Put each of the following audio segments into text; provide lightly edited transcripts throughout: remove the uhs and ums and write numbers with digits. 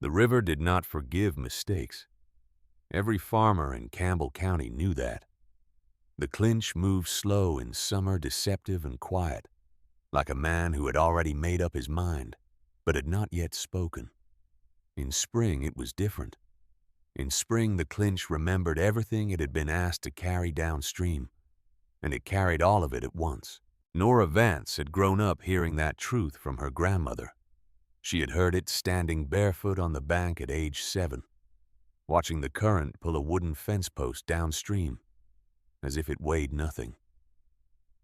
The river did not forgive mistakes. Every farmer in Campbell County knew that. The clinch moved slow in summer, deceptive and quiet, like a man who had already made up his mind, but had not yet spoken. In spring, it was different. In spring, the clinch remembered everything it had been asked to carry downstream, and it carried all of it at once. Nora Vance had grown up hearing that truth from her grandmother. She had heard it standing barefoot on the bank at age 7, watching the current pull a wooden fence post downstream, as if it weighed nothing.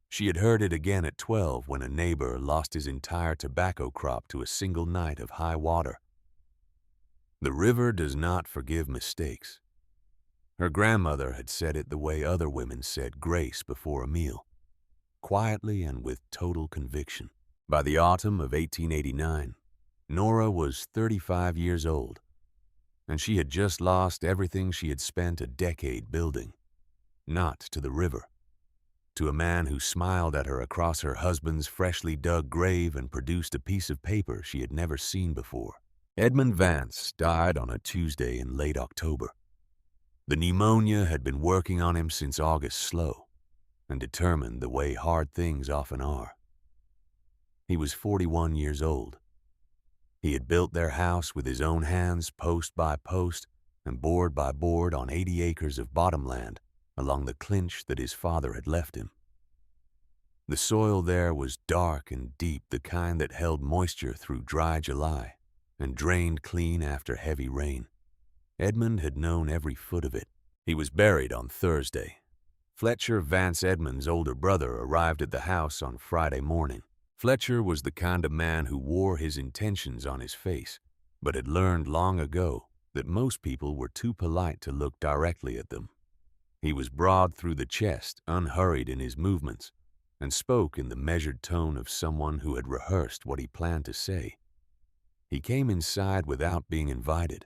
She had heard it again at 12 when a neighbor lost his entire tobacco crop to a single night of high water. The river does not forgive mistakes. Her grandmother had said it the way other women said grace before a meal, quietly and with total conviction. By the autumn of 1889, Nora was 35 years old, and she had just lost everything she had spent a decade building. Not to the river, to a man who smiled at her across her husband's freshly dug grave and produced a piece of paper she had never seen before. Edmund Vance died on a Tuesday in late October. The pneumonia had been working on him since August slow and determined the way hard things often are. He was 41 years old. He had built their house with his own hands, post by post and board by board, on 80 acres of bottomland along the clinch that his father had left him. The soil there was dark and deep, the kind that held moisture through dry July and drained clean after heavy rain. Edmund had known every foot of it. He was buried on Thursday. Fletcher Vance Edmund's older brother arrived at the house on Friday morning. Fletcher was the kind of man who wore his intentions on his face, but had learned long ago that most people were too polite to look directly at them. He was broad through the chest, unhurried in his movements, and spoke in the measured tone of someone who had rehearsed what he planned to say. He came inside without being invited.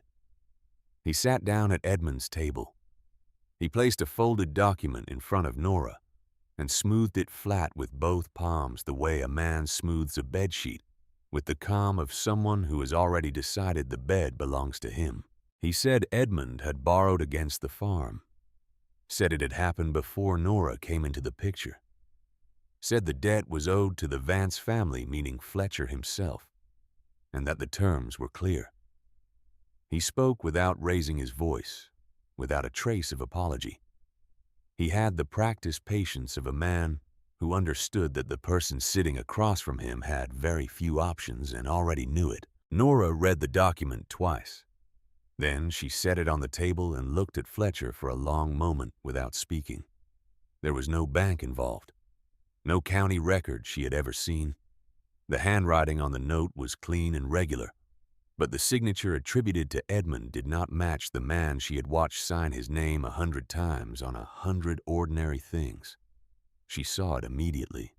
He sat down at Edmund's table. He placed a folded document in front of Nora and smoothed it flat with both palms the way a man smooths a bedsheet, with the calm of someone who has already decided the bed belongs to him. He said Edmund had borrowed against the farm. Said it had happened before Nora came into the picture. Said the debt was owed to the Vance family, meaning Fletcher himself, and that the terms were clear. He spoke without raising his voice, without a trace of apology. He had the practiced patience of a man who understood that the person sitting across from him had very few options and already knew it. Nora read the document twice. Then she set it on the table and looked at Fletcher for a long moment without speaking. There was no bank involved, no county record she had ever seen. The handwriting on the note was clean and regular, but the signature attributed to Edmund did not match the man she had watched sign his name 100 times on 100 ordinary things. She saw it immediately.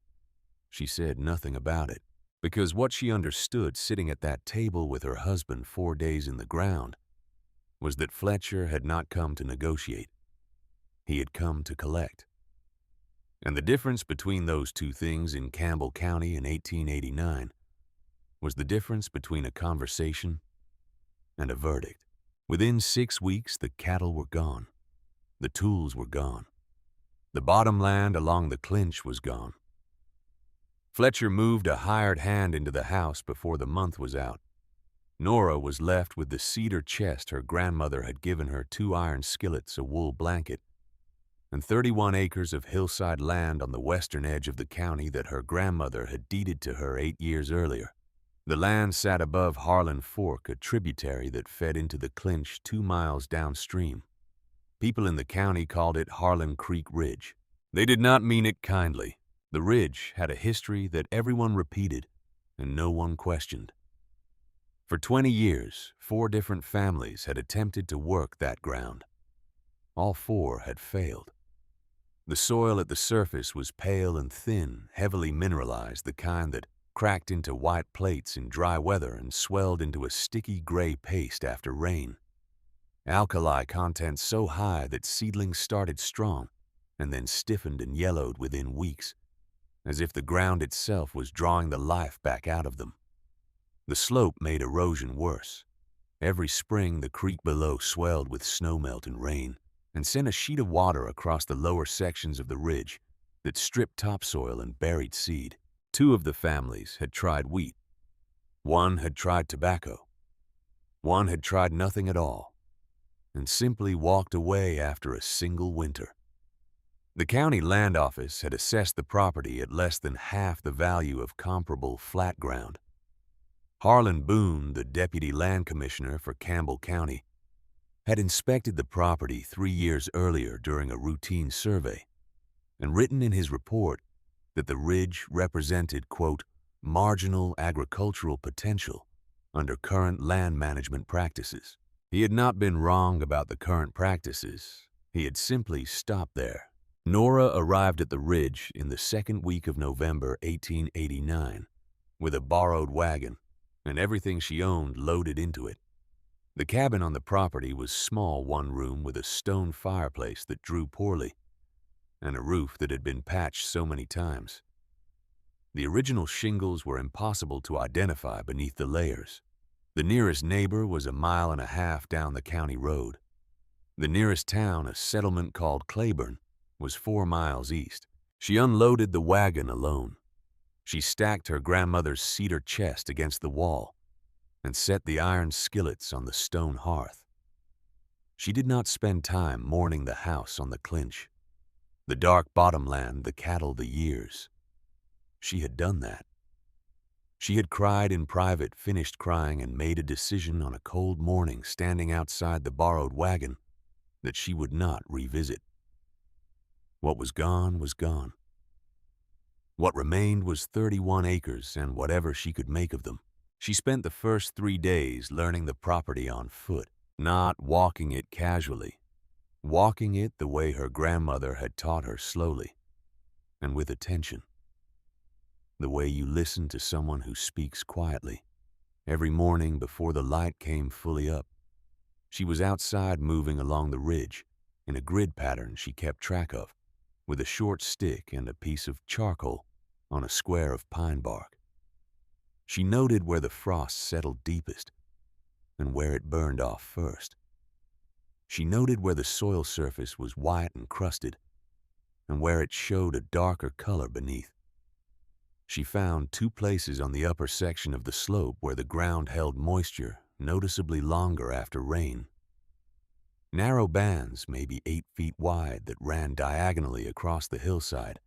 She said nothing about it, because what she understood sitting at that table with her husband 4 days in the ground was that Fletcher had not come to negotiate. He had come to collect. And the difference between those two things in Campbell County in 1889 was the difference between a conversation and a verdict. Within 6 weeks, the cattle were gone. The tools were gone. The bottomland along the clinch was gone. Fletcher moved a hired hand into the house before the month was out. Nora was left with the cedar chest her grandmother had given her, 2 iron skillets, a wool blanket, and 31 acres of hillside land on the western edge of the county that her grandmother had deeded to her 8 years earlier. The land sat above Harlan Fork, a tributary that fed into the clinch 2 miles downstream. People in the county called it Harlan Creek Ridge. They did not mean it kindly. The ridge had a history that everyone repeated and no one questioned. For 20 years, 4 different families had attempted to work that ground. All 4 had failed. The soil at the surface was pale and thin, heavily mineralized, the kind that cracked into white plates in dry weather and swelled into a sticky gray paste after rain. Alkali content so high that seedlings started strong and then stiffened and yellowed within weeks, as if the ground itself was drawing the life back out of them. The slope made erosion worse. Every spring, the creek below swelled with snowmelt and rain and sent a sheet of water across the lower sections of the ridge that stripped topsoil and buried seed. Two of the families had tried wheat. One had tried tobacco. One had tried nothing at all and simply walked away after a single winter. The county land office had assessed the property at less than half the value of comparable flat ground. Harlan Boone, the deputy land commissioner for Campbell County, had inspected the property 3 years earlier during a routine survey and written in his report that the ridge represented, quote, marginal agricultural potential under current land management practices. He had not been wrong about the current practices. He had simply stopped there. Nora arrived at the ridge in the second week of November 1889 with a borrowed wagon and everything she owned loaded into it. The cabin on the property was small, one room with a stone fireplace that drew poorly and a roof that had been patched so many times. The original shingles were impossible to identify beneath the layers. The nearest neighbor was 1.5 miles down the county road. The nearest town, a settlement called Claiborne, was 4 miles east. She unloaded the wagon alone. She stacked her grandmother's cedar chest against the wall and set the iron skillets on the stone hearth. She did not spend time mourning the house on the clinch, the dark bottomland, the cattle, the years. She had done that. She had cried in private, finished crying, and made a decision on a cold morning standing outside the borrowed wagon that she would not revisit. What was gone was gone. What remained was 31 acres and whatever she could make of them. She spent the first 3 days learning the property on foot, not walking it casually, walking it the way her grandmother had taught her, slowly and with attention, the way you listen to someone who speaks quietly. Every morning before the light came fully up, she was outside moving along the ridge in a grid pattern she kept track of, with a short stick and a piece of charcoal on a square of pine bark. She noted where the frost settled deepest and where it burned off first. She noted where the soil surface was white and crusted and where it showed a darker color beneath. She found 2 places on the upper section of the slope where the ground held moisture noticeably longer after rain. Narrow bands, maybe 8 feet wide, that ran diagonally across the hillside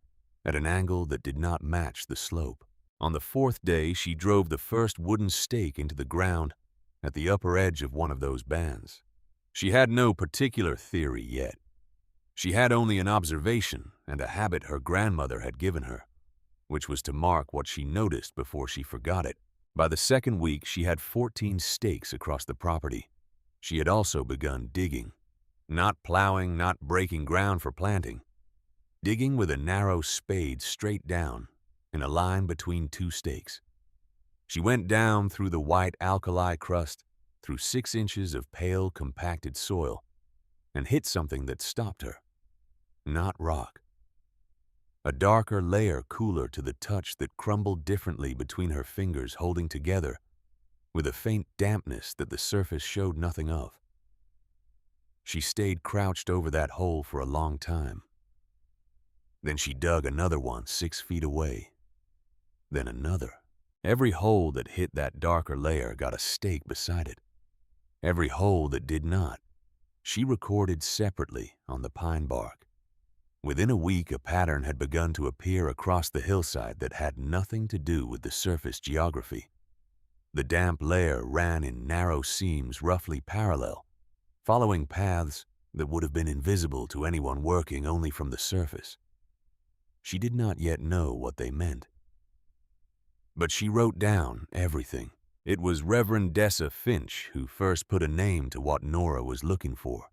at an angle that did not match the slope. On the 4th day, she drove the first wooden stake into the ground at the upper edge of one of those bands. She had no particular theory yet. She had only an observation and a habit her grandmother had given her, which was to mark what she noticed before she forgot it. By the 2nd week, she had 14 stakes across the property. She had also begun digging. Not plowing, not breaking ground for planting. Digging with a narrow spade straight down, in a line between 2 stakes. She went down through the white alkali crust, through 6 inches of pale, compacted soil, and hit something that stopped her. Not rock. A darker layer, cooler to the touch, that crumbled differently between her fingers, holding together, with a faint dampness that the surface showed nothing of. She stayed crouched over that hole for a long time. Then she dug another one 6 feet away. Then another. Every hole that hit that darker layer got a stake beside it. Every hole that did not, she recorded separately on the pine bark. Within a week, a pattern had begun to appear across the hillside that had nothing to do with the surface geography. The damp layer ran in narrow seams roughly parallel, following paths that would have been invisible to anyone working only from the surface. She did not yet know what they meant. But she wrote down everything. It was Reverend Dessa Finch who first put a name to what Nora was looking for.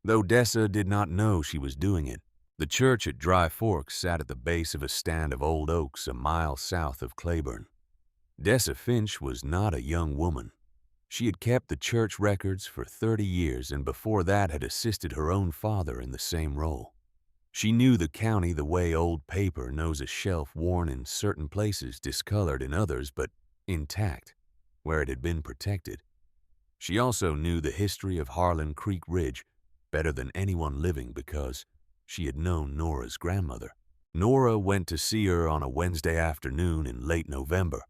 Though Dessa did not know she was doing it, the church at Dry Forks sat at the base of a stand of old oaks 1 mile south of Claiborne. Dessa Finch was not a young woman. She had kept the church records for 30 years and before that had assisted her own father in the same role. She knew the county the way old paper knows a shelf worn in certain places, discolored in others, but intact where it had been protected. She also knew the history of Harlan Creek Ridge better than anyone living because she had known Nora's grandmother. Nora went to see her on a Wednesday afternoon in late November,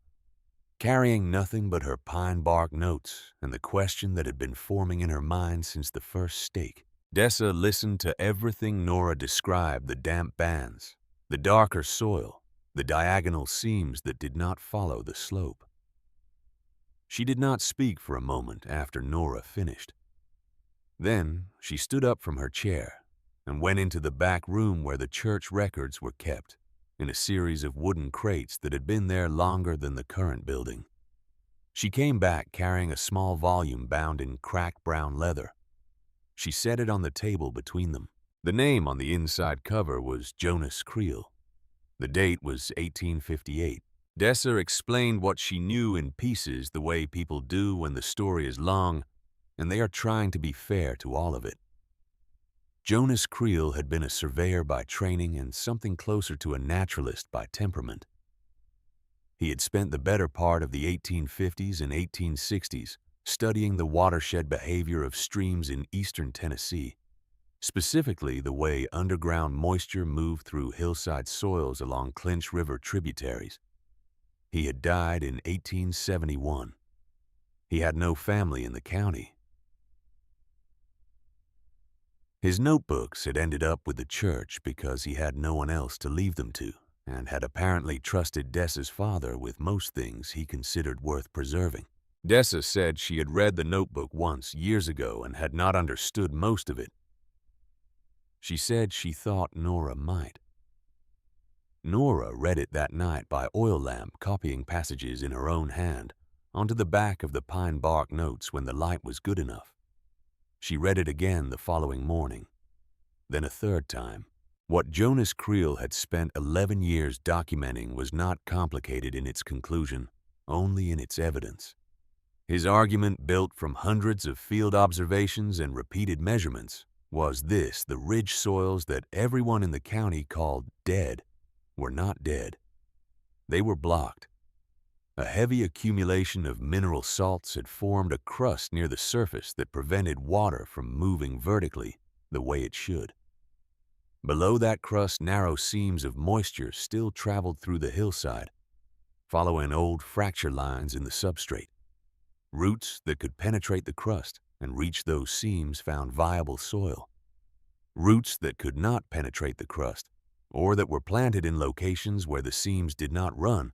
carrying nothing but her pine bark notes and the question that had been forming in her mind since the first stake. Dessa listened to everything Nora described: the damp bands, the darker soil, the diagonal seams that did not follow the slope. She did not speak for a moment after Nora finished. Then she stood up from her chair and went into the back room where the church records were kept, in a series of wooden crates that had been there longer than the current building. She came back carrying a small volume bound in cracked brown leather. She set it on the table between them. The name on the inside cover was Jonas Creel. The date was 1858. Dessa explained what she knew in pieces, the way people do when the story is long and they are trying to be fair to all of it. Jonas Creel had been a surveyor by training and something closer to a naturalist by temperament. He had spent the better part of the 1850s and 1860s studying the watershed behavior of streams in eastern Tennessee, specifically the way underground moisture moved through hillside soils along Clinch River tributaries. He had died in 1871. He had no family in the county. His notebooks had ended up with the church because he had no one else to leave them to, and had apparently trusted Dessa's father with most things he considered worth preserving. Dessa said she had read the notebook once years ago and had not understood most of it. She said she thought Nora might. Nora read it that night by oil lamp, copying passages in her own hand onto the back of the pine bark notes when the light was good enough. She read it again the following morning, then a third time. What Jonas Creel had spent 11 years documenting was not complicated in its conclusion, only in its evidence. His argument, built from hundreds of field observations and repeated measurements, was this: the ridge soils that everyone in the county called dead were not dead. They were blocked. A heavy accumulation of mineral salts had formed a crust near the surface that prevented water from moving vertically the way it should. Below that crust, narrow seams of moisture still traveled through the hillside, following old fracture lines in the substrate. Roots that could penetrate the crust and reach those seams found viable soil. Roots that could not penetrate the crust, or that were planted in locations where the seams did not run,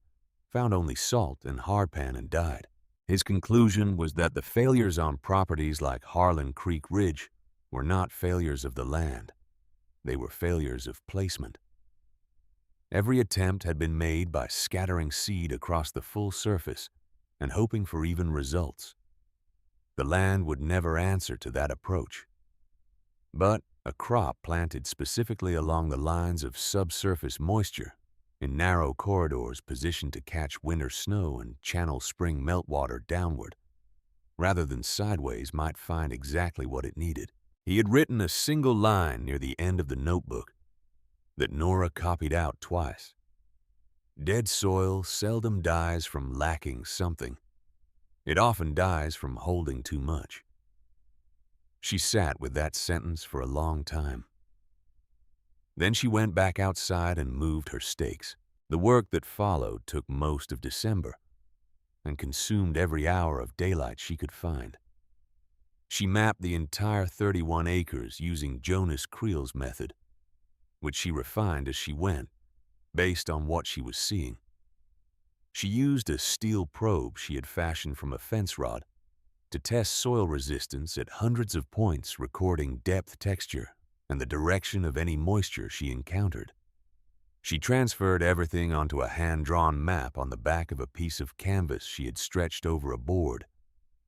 found only salt and hardpan and died. His conclusion was that the failures on properties like Harlan Creek Ridge were not failures of the land. They were failures of placement. Every attempt had been made by scattering seed across the full surface and hoping for even results. The land would never answer to that approach. But a crop planted specifically along the lines of subsurface moisture, in narrow corridors positioned to catch winter snow and channel spring meltwater downward, rather than sideways, might find exactly what it needed. He had written a single line near the end of the notebook that Nora copied out twice. Dead soil seldom dies from lacking something. It often dies from holding too much. She sat with that sentence for a long time. Then she went back outside and moved her stakes. The work that followed took most of December and consumed every hour of daylight she could find. She mapped the entire 31 acres using Jonas Creel's method, which she refined as she went, based on what she was seeing. She used a steel probe she had fashioned from a fence rod to test soil resistance at hundreds of points, recording depth, texture, and the direction of any moisture she encountered. She transferred everything onto a hand-drawn map on the back of a piece of canvas she had stretched over a board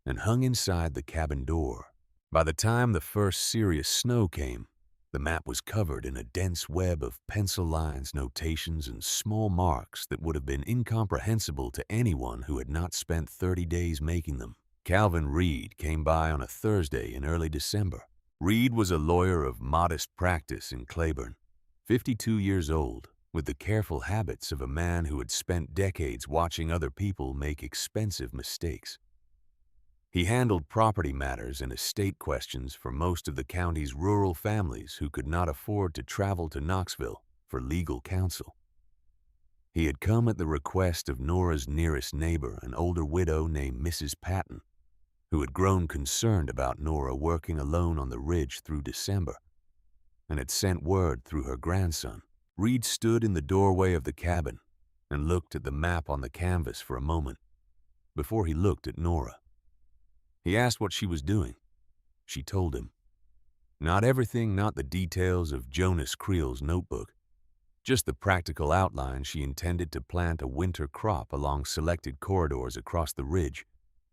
and hung inside the cabin door. By the time the first serious snow came, the map was covered in a dense web of pencil lines, notations, and small marks that would have been incomprehensible to anyone who had not spent 30 days making them. Calvin Reed came by on a Thursday in early December. Reed was a lawyer of modest practice in Claiborne, 52 years old, with the careful habits of a man who had spent decades watching other people make expensive mistakes. He handled property matters and estate questions for most of the county's rural families who could not afford to travel to Knoxville for legal counsel. He had come at the request of Nora's nearest neighbor, an older widow named Mrs. Patton, who had grown concerned about Nora working alone on the ridge through December and had sent word through her grandson. Reed stood in the doorway of the cabin and looked at the map on the canvas for a moment before he looked at Nora. He asked what she was doing. She told him. Not everything, not the details of Jonas Creel's notebook, just the practical outline. She intended to plant a winter crop along selected corridors across the ridge,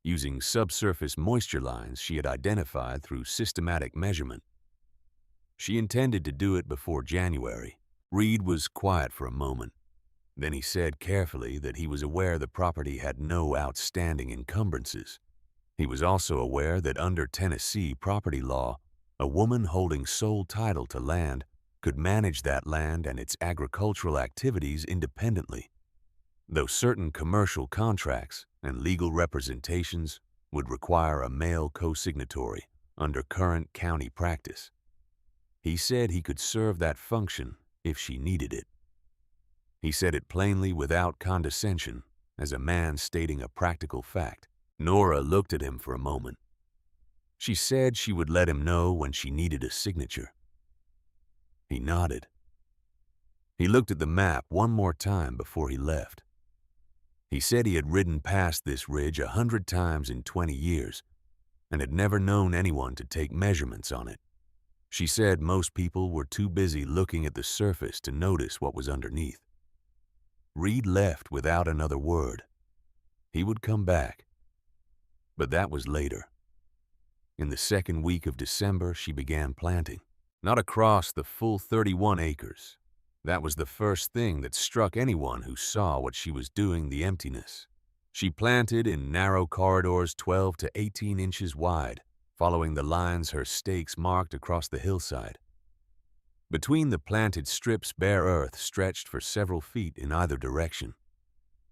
using subsurface moisture lines she had identified through systematic measurement. She intended to do it before January. Reed was quiet for a moment. Then he said carefully that he was aware the property had no outstanding encumbrances. He was also aware that under Tennessee property law, a woman holding sole title to land could manage that land and its agricultural activities independently, though certain commercial contracts and legal representations would require a male co-signatory under current county practice. He said he could serve that function if she needed it. He said it plainly without condescension, as a man stating a practical fact. Nora looked at him for a moment. She said she would let him know when she needed a signature. He nodded. He looked at the map one more time before he left. He said he had ridden past this ridge 100 times in 20 years and had never known anyone to take measurements on it. She said most people were too busy looking at the surface to notice what was underneath. Reed left without another word. He would come back. But that was later. In the second week of December, she began planting. Not across the full 31 acres. That was the first thing that struck anyone who saw what she was doing, the emptiness. She planted in narrow corridors 12 to 18 inches wide, following the lines her stakes marked across the hillside. Between the planted strips, bare earth stretched for several feet in either direction,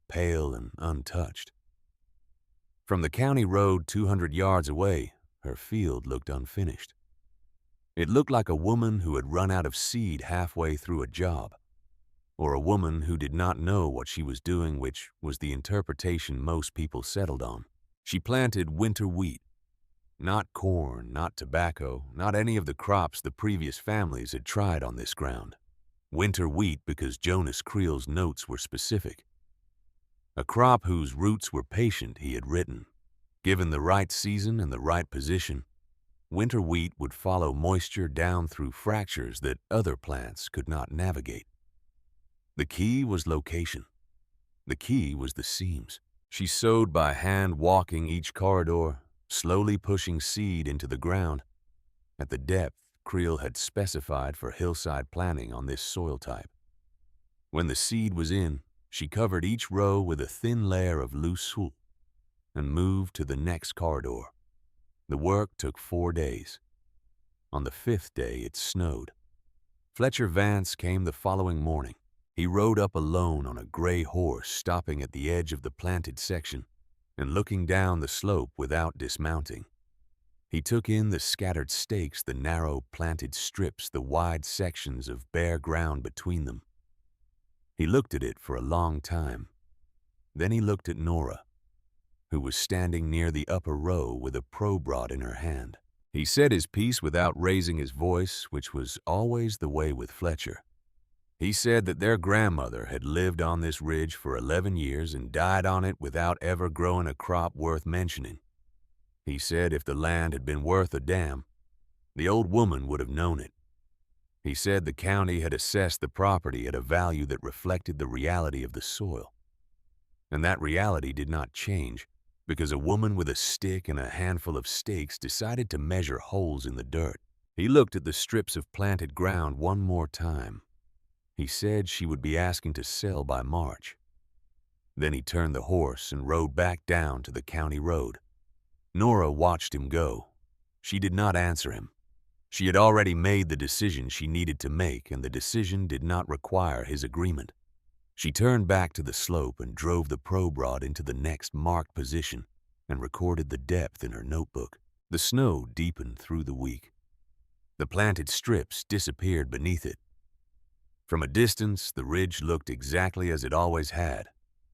pale and untouched. From the county road 200 yards away, her field looked unfinished. It looked like a woman who had run out of seed halfway through a job, or a woman who did not know what she was doing, which was the interpretation most people settled on. She planted winter wheat. Not corn, not tobacco, not any of the crops the previous families had tried on this ground. Winter wheat because Jonas Creel's notes were specific. A crop whose roots were patient, he had written. Given the right season and the right position, winter wheat would follow moisture down through fractures that other plants could not navigate. The key was location. The key was the seams. She sowed by hand, walking each corridor, slowly pushing seed into the ground at the depth Creel had specified for hillside planting on this soil type. When the seed was in, she covered each row with a thin layer of loose soil and moved to the next corridor. The work took 4 days. On the 5th day, it snowed. Fletcher Vance came the following morning. He rode up alone on a gray horse, stopping at the edge of the planted section and looking down the slope without dismounting. He took in the scattered stakes, the narrow planted strips, the wide sections of bare ground between them. He looked at it for a long time. Then he looked at Nora, who was standing near the upper row with a probe rod in her hand. He said his piece without raising his voice, which was always the way with Fletcher. He said that their grandmother had lived on this ridge for 11 years and died on it without ever growing a crop worth mentioning. He said if the land had been worth a damn, the old woman would have known it. He said the county had assessed the property at a value that reflected the reality of the soil. And that reality did not change because a woman with a stick and a handful of stakes decided to measure holes in the dirt. He looked at the strips of planted ground one more time. He said she would be asking to sell by March. Then he turned the horse and rode back down to the county road. Nora watched him go. She did not answer him. She had already made the decision she needed to make, and the decision did not require his agreement. She turned back to the slope and drove the probe rod into the next marked position. and recorded the depth in her notebook. The snow deepened through the week. The planted strips disappeared beneath it. From a distance, the ridge looked exactly as it always had,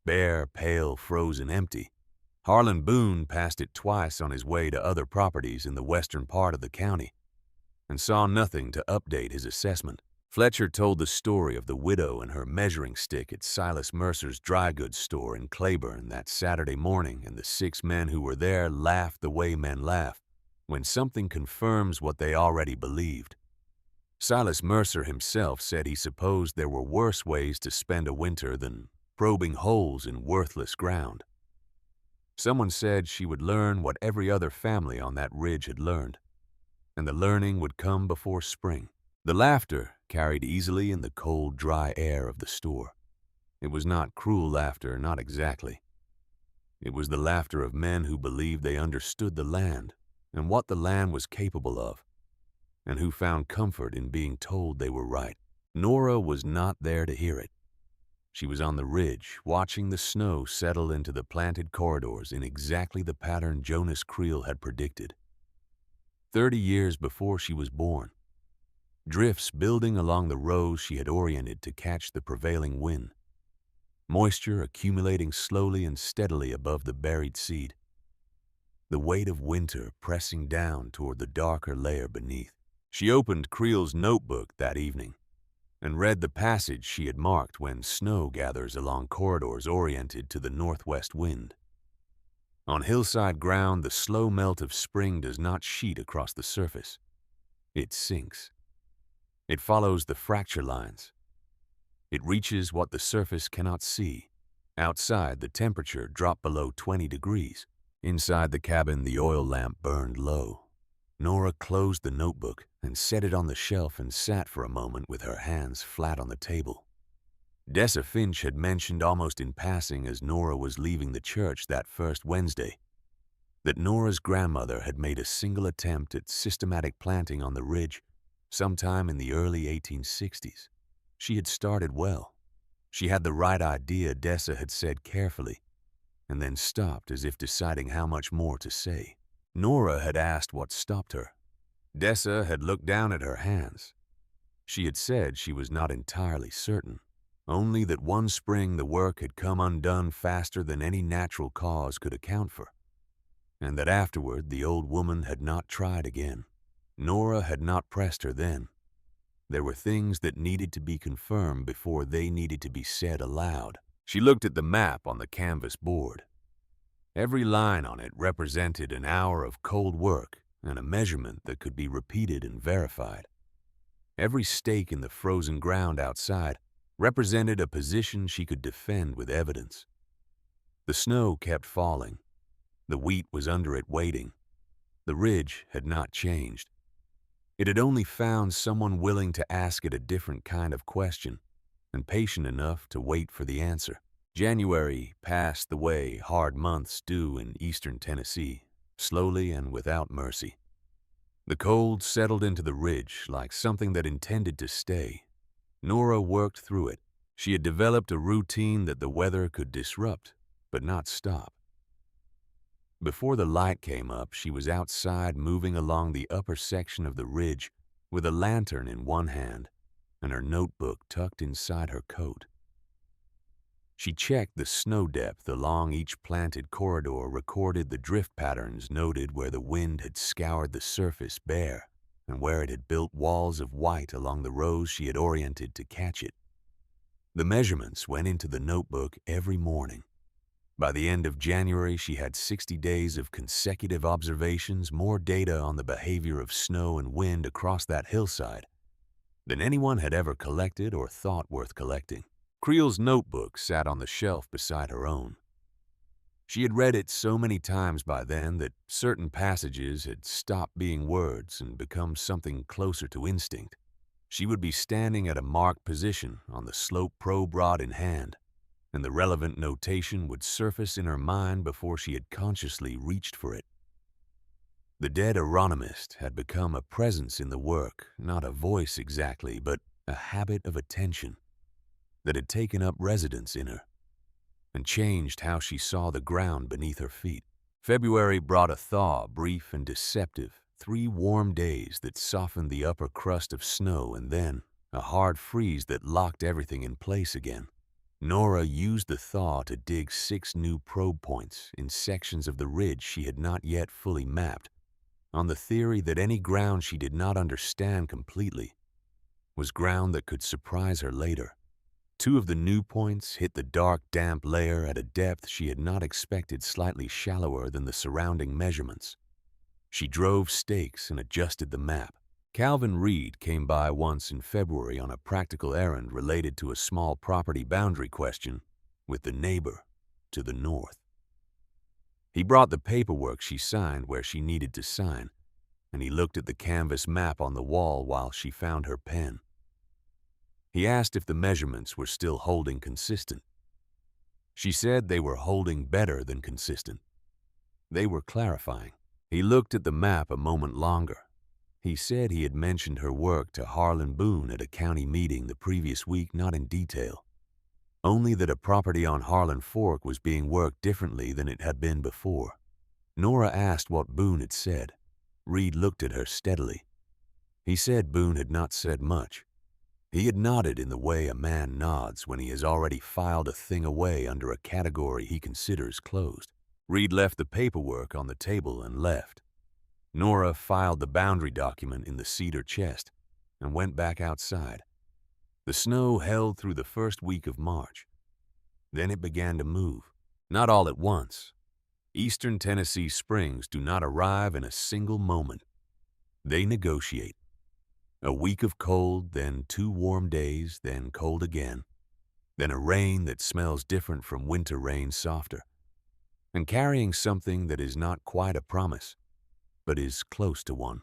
bare, pale, frozen, empty. Harlan Boone passed it twice on his way to other properties in the western part of the county and saw nothing to update his assessment. Fletcher told the story of the widow and her measuring stick at Silas Mercer's dry goods store in Claiborne that Saturday morning, and the 6 men who were there laughed the way men laugh when something confirms what they already believed. Silas Mercer himself said he supposed there were worse ways to spend a winter than probing holes in worthless ground. Someone said she would learn what every other family on that ridge had learned, and the learning would come before spring. The laughter carried easily in the cold, dry air of the store. It was not cruel laughter, not exactly. It was the laughter of men who believed they understood the land and what the land was capable of, and who found comfort in being told they were right. Nora was not there to hear it. She was on the ridge, watching the snow settle into the planted corridors in exactly the pattern Jonas Creel had predicted. 30 years before she was born, drifts building along the rows she had oriented to catch the prevailing wind, moisture accumulating slowly and steadily above the buried seed, the weight of winter pressing down toward the darker layer beneath. She opened Creel's notebook that evening and read the passage she had marked when snow gathers along corridors oriented to the northwest wind. On hillside ground, the slow melt of spring does not sheet across the surface. It sinks. It follows the fracture lines. It reaches what the surface cannot see. Outside, the temperature dropped below 20 degrees. Inside the cabin, the oil lamp burned low. Nora closed the notebook and set it on the shelf and sat for a moment with her hands flat on the table. Dessa Finch had mentioned almost in passing as Nora was leaving the church that first Wednesday that Nora's grandmother had made a single attempt at systematic planting on the ridge sometime in the early 1860s. She had started well. She had the right idea, Dessa had said carefully, and then stopped as if deciding how much more to say. Nora had asked what stopped her. Dessa had looked down at her hands. She had said she was not entirely certain, only that one spring the work had come undone faster than any natural cause could account for, and that afterward the old woman had not tried again. Nora had not pressed her then. There were things that needed to be confirmed before they needed to be said aloud. She looked at the map on the canvas board. Every line on it represented an hour of cold work and a measurement that could be repeated and verified. Every stake in the frozen ground outside represented a position she could defend with evidence. The snow kept falling. The wheat was under it waiting. The ridge had not changed. It had only found someone willing to ask it a different kind of question and patient enough to wait for the answer. January passed the way hard months do in eastern Tennessee, slowly and without mercy. The cold settled into the ridge like something that intended to stay. Nora worked through it. She had developed a routine that the weather could disrupt, but not stop. Before the light came up, she was outside moving along the upper section of the ridge with a lantern in one hand and her notebook tucked inside her coat. She checked the snow depth along each planted corridor, recorded the drift patterns, noted where the wind had scoured the surface bare and where it had built walls of white along the rows she had oriented to catch it. The measurements went into the notebook every morning. By the end of January, she had 60 days of consecutive observations, more data on the behavior of snow and wind across that hillside than anyone had ever collected or thought worth collecting. Creel's notebook sat on the shelf beside her own. She had read it so many times by then that certain passages had stopped being words and become something closer to instinct. She would be standing at a marked position on the slope probe rod in hand, and the relevant notation would surface in her mind before she had consciously reached for it. The dead agronomist had become a presence in the work, not a voice exactly, but a habit of attention that had taken up residence in her and changed how she saw the ground beneath her feet. February brought a thaw, brief and deceptive, 3 warm days that softened the upper crust of snow, and then a hard freeze that locked everything in place again. Nora used the thaw to dig 6 new probe points in sections of the ridge she had not yet fully mapped, on the theory that any ground she did not understand completely was ground that could surprise her later. 2 of the new points hit the dark, damp layer at a depth she had not expected, slightly shallower than the surrounding measurements. She drove stakes and adjusted the map. Calvin Reed came by once in February on a practical errand related to a small property boundary question with the neighbor to the north. He brought the paperwork she signed where she needed to sign, and he looked at the canvas map on the wall while she found her pen. He asked if the measurements were still holding consistent. She said they were holding better than consistent. They were clarifying. He looked at the map a moment longer. He said he had mentioned her work to Harlan Boone at a county meeting the previous week, not in detail, only that a property on Harlan Fork was being worked differently than it had been before. Nora asked what Boone had said. Reed looked at her steadily. He said Boone had not said much. He had nodded in the way a man nods when he has already filed a thing away under a category he considers closed. Reed left the paperwork on the table and left. Nora filed the boundary document in the cedar chest and went back outside. The snow held through the first week of March. Then it began to move, not all at once. Eastern Tennessee springs do not arrive in a single moment. They negotiate. A week of cold, then 2 warm days, then cold again, then a rain that smells different from winter rain, softer, and carrying something that is not quite a promise, but is close to one.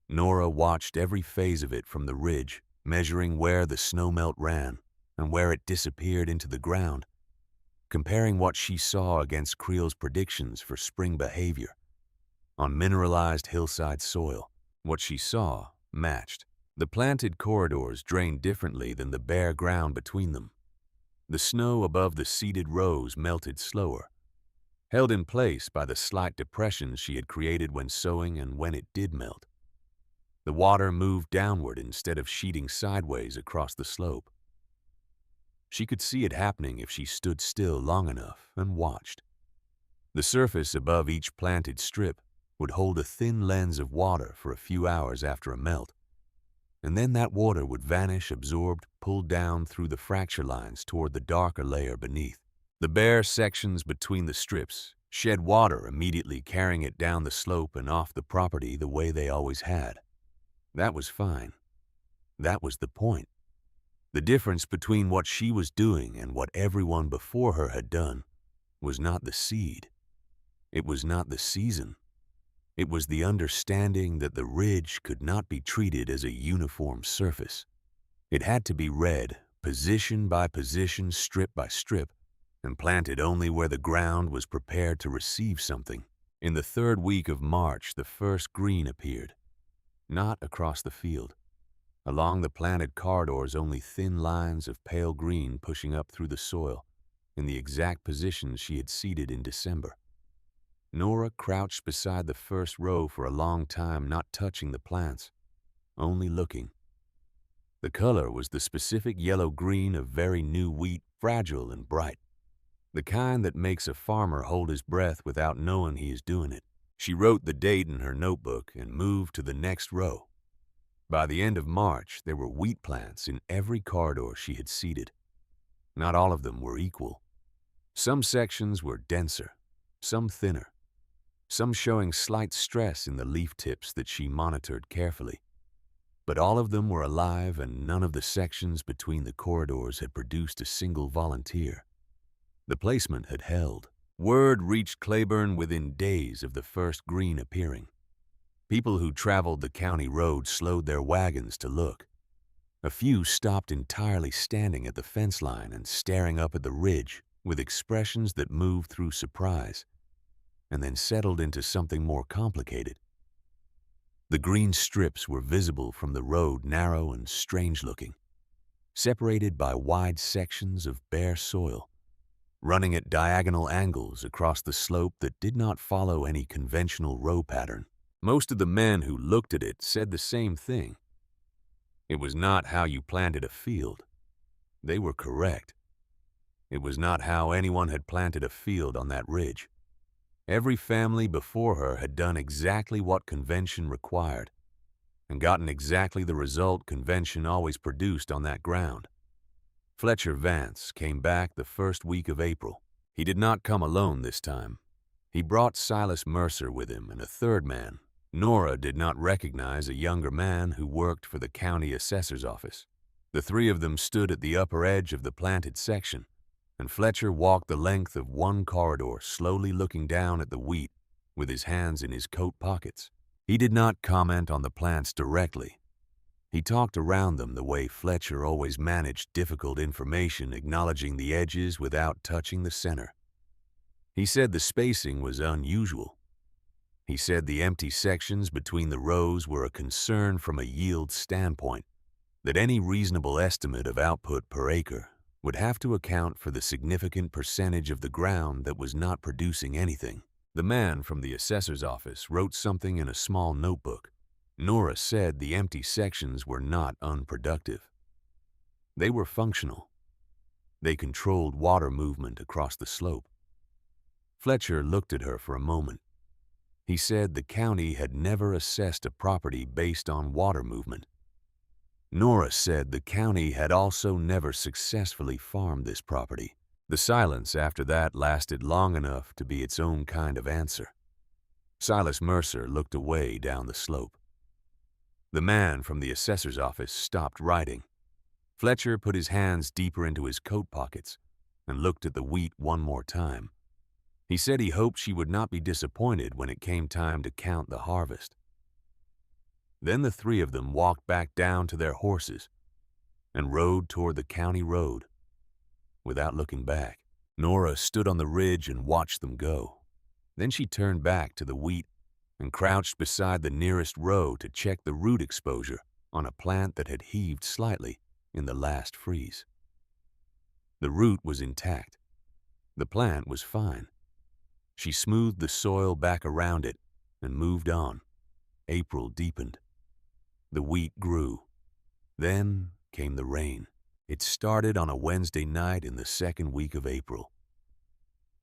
Nora watched every phase of it from the ridge, measuring where the snowmelt ran and where it disappeared into the ground, comparing what she saw against Creel's predictions for spring behavior. On mineralized hillside soil, what she saw matched. The planted corridors drained differently than the bare ground between them. The snow above the seeded rows melted slower, held in place by the slight depressions she had created when sowing and when it did melt. The water moved downward instead of sheeting sideways across the slope. She could see it happening if she stood still long enough and watched. The surface above each planted strip would hold a thin lens of water for a few hours after a melt, and then that water would vanish, absorbed, pulled down through the fracture lines toward the darker layer beneath. The bare sections between the strips shed water, immediately carrying it down the slope and off the property the way they always had. That was fine. That was the point. The difference between what she was doing and what everyone before her had done was not the seed. It was not the season. It was the understanding that the ridge could not be treated as a uniform surface. It had to be read, position by position, strip by strip, and planted only where the ground was prepared to receive something. In the 3rd week of March, the first green appeared. Not across the field. Along the planted corridors, only thin lines of pale green pushing up through the soil, in the exact positions she had seeded in December. Nora crouched beside the first row for a long time, not touching the plants, only looking. The color was the specific yellow-green of very new wheat, fragile and bright. The kind that makes a farmer hold his breath without knowing he is doing it. She wrote the date in her notebook and moved to the next row. By the end of March, there were wheat plants in every corridor she had seeded. Not all of them were equal. Some sections were denser, some thinner, some showing slight stress in the leaf tips that she monitored carefully. But all of them were alive, and none of the sections between the corridors had produced a single volunteer. The placement had held. Word reached Claiborne within days of the first green appearing. People who traveled the county road slowed their wagons to look. A few stopped entirely, standing at the fence line and staring up at the ridge with expressions that moved through surprise and then settled into something more complicated. The green strips were visible from the road, narrow and strange-looking, separated by wide sections of bare soil. running at diagonal angles across the slope that did not follow any conventional row pattern. Most of the men who looked at it said the same thing. It was not how you planted a field. They were correct. It was not how anyone had planted a field on that ridge. Every family before her had done exactly what convention required and gotten exactly the result convention always produced on that ground. Fletcher Vance came back the first week of April. He did not come alone this time. He brought Silas Mercer with him and a third man. Nora did not recognize a younger man who worked for the county assessor's office. The three of them stood at the upper edge of the planted section, and Fletcher walked the length of one corridor, slowly looking down at the wheat with his hands in his coat pockets. He did not comment on the plants directly. He talked around them the way Fletcher always managed difficult information, acknowledging the edges without touching the center. He said the spacing was unusual. He said the empty sections between the rows were a concern from a yield standpoint, that any reasonable estimate of output per acre would have to account for the significant percentage of the ground that was not producing anything. The man from the assessor's office wrote something in a small notebook. Nora said the empty sections were not unproductive. They were functional. They controlled water movement across the slope. Fletcher looked at her for a moment. He said the county had never assessed a property based on water movement. Nora said the county had also never successfully farmed this property. The silence after that lasted long enough to be its own kind of answer. Silas Mercer looked away down the slope. The man from the assessor's office stopped writing. Fletcher put his hands deeper into his coat pockets and looked at the wheat one more time. He said he hoped she would not be disappointed when it came time to count the harvest. Then the three of them walked back down to their horses and rode toward the county road. Without looking back, Nora stood on the ridge and watched them go. Then she turned back to the wheat and crouched beside the nearest row to check the root exposure on a plant that had heaved slightly in the last freeze. The root was intact. The plant was fine. She smoothed the soil back around it and moved on. April deepened. The wheat grew. Then came the rain. It started on a Wednesday night in the second week of April.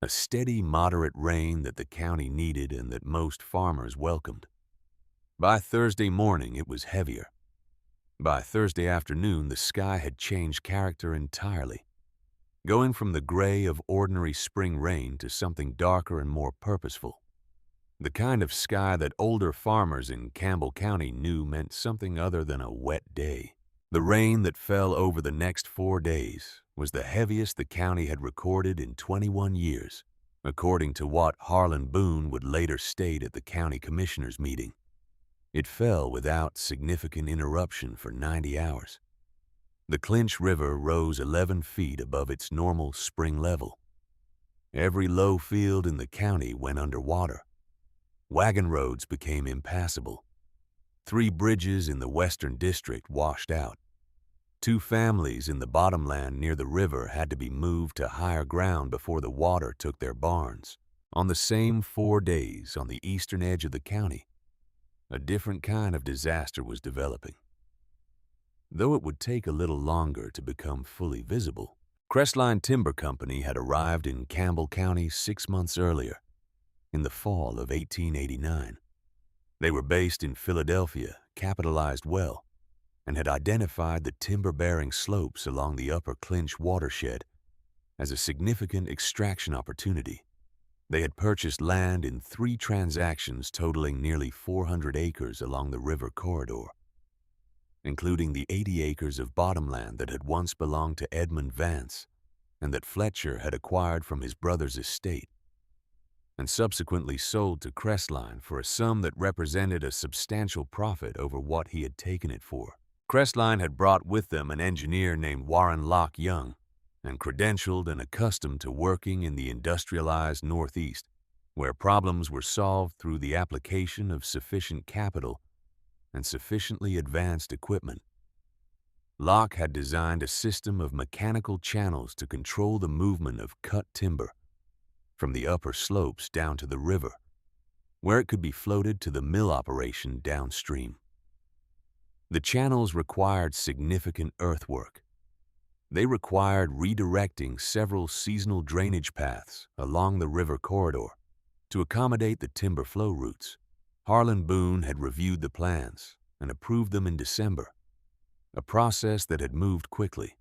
A steady, moderate rain that the county needed and that most farmers welcomed. By Thursday morning, it was heavier. By Thursday afternoon, the sky had changed character entirely, going from the gray of ordinary spring rain to something darker and more purposeful. The kind of sky that older farmers in Campbell County knew meant something other than a wet day. The rain that fell over the next 4 days was the heaviest the county had recorded in 21 years, according to what Harlan Boone would later state at the county commissioners' meeting. It fell without significant interruption for 90 hours. The Clinch River rose 11 feet above its normal spring level. Every low field in the county went underwater. Wagon roads became impassable. 3 bridges in the western district washed out. 2 families in the bottomland near the river had to be moved to higher ground before the water took their barns. On the same 4 days on the eastern edge of the county, a different kind of disaster was developing. Though it would take a little longer to become fully visible, Crestline Timber Company had arrived in Campbell County 6 months earlier, in the fall of 1889. They were based in Philadelphia, capitalized well, and had identified the timber-bearing slopes along the upper Clinch watershed as a significant extraction opportunity. They had purchased land in 3 transactions totaling nearly 400 acres along the river corridor, including the 80 acres of bottomland that had once belonged to Edmund Vance and that Fletcher had acquired from his brother's estate, and subsequently sold to Crestline for a sum that represented a substantial profit over what he had taken it for. Crestline had brought with them an engineer named Warren Locke Young, and credentialed and accustomed to working in the industrialized Northeast, where problems were solved through the application of sufficient capital and sufficiently advanced equipment. Locke had designed a system of mechanical channels to control the movement of cut timber from the upper slopes down to the river, where it could be floated to the mill operation downstream. The channels required significant earthwork. They required redirecting several seasonal drainage paths along the river corridor to accommodate the timber flow routes. Harlan Boone had reviewed the plans and approved them in December, a process that had moved quickly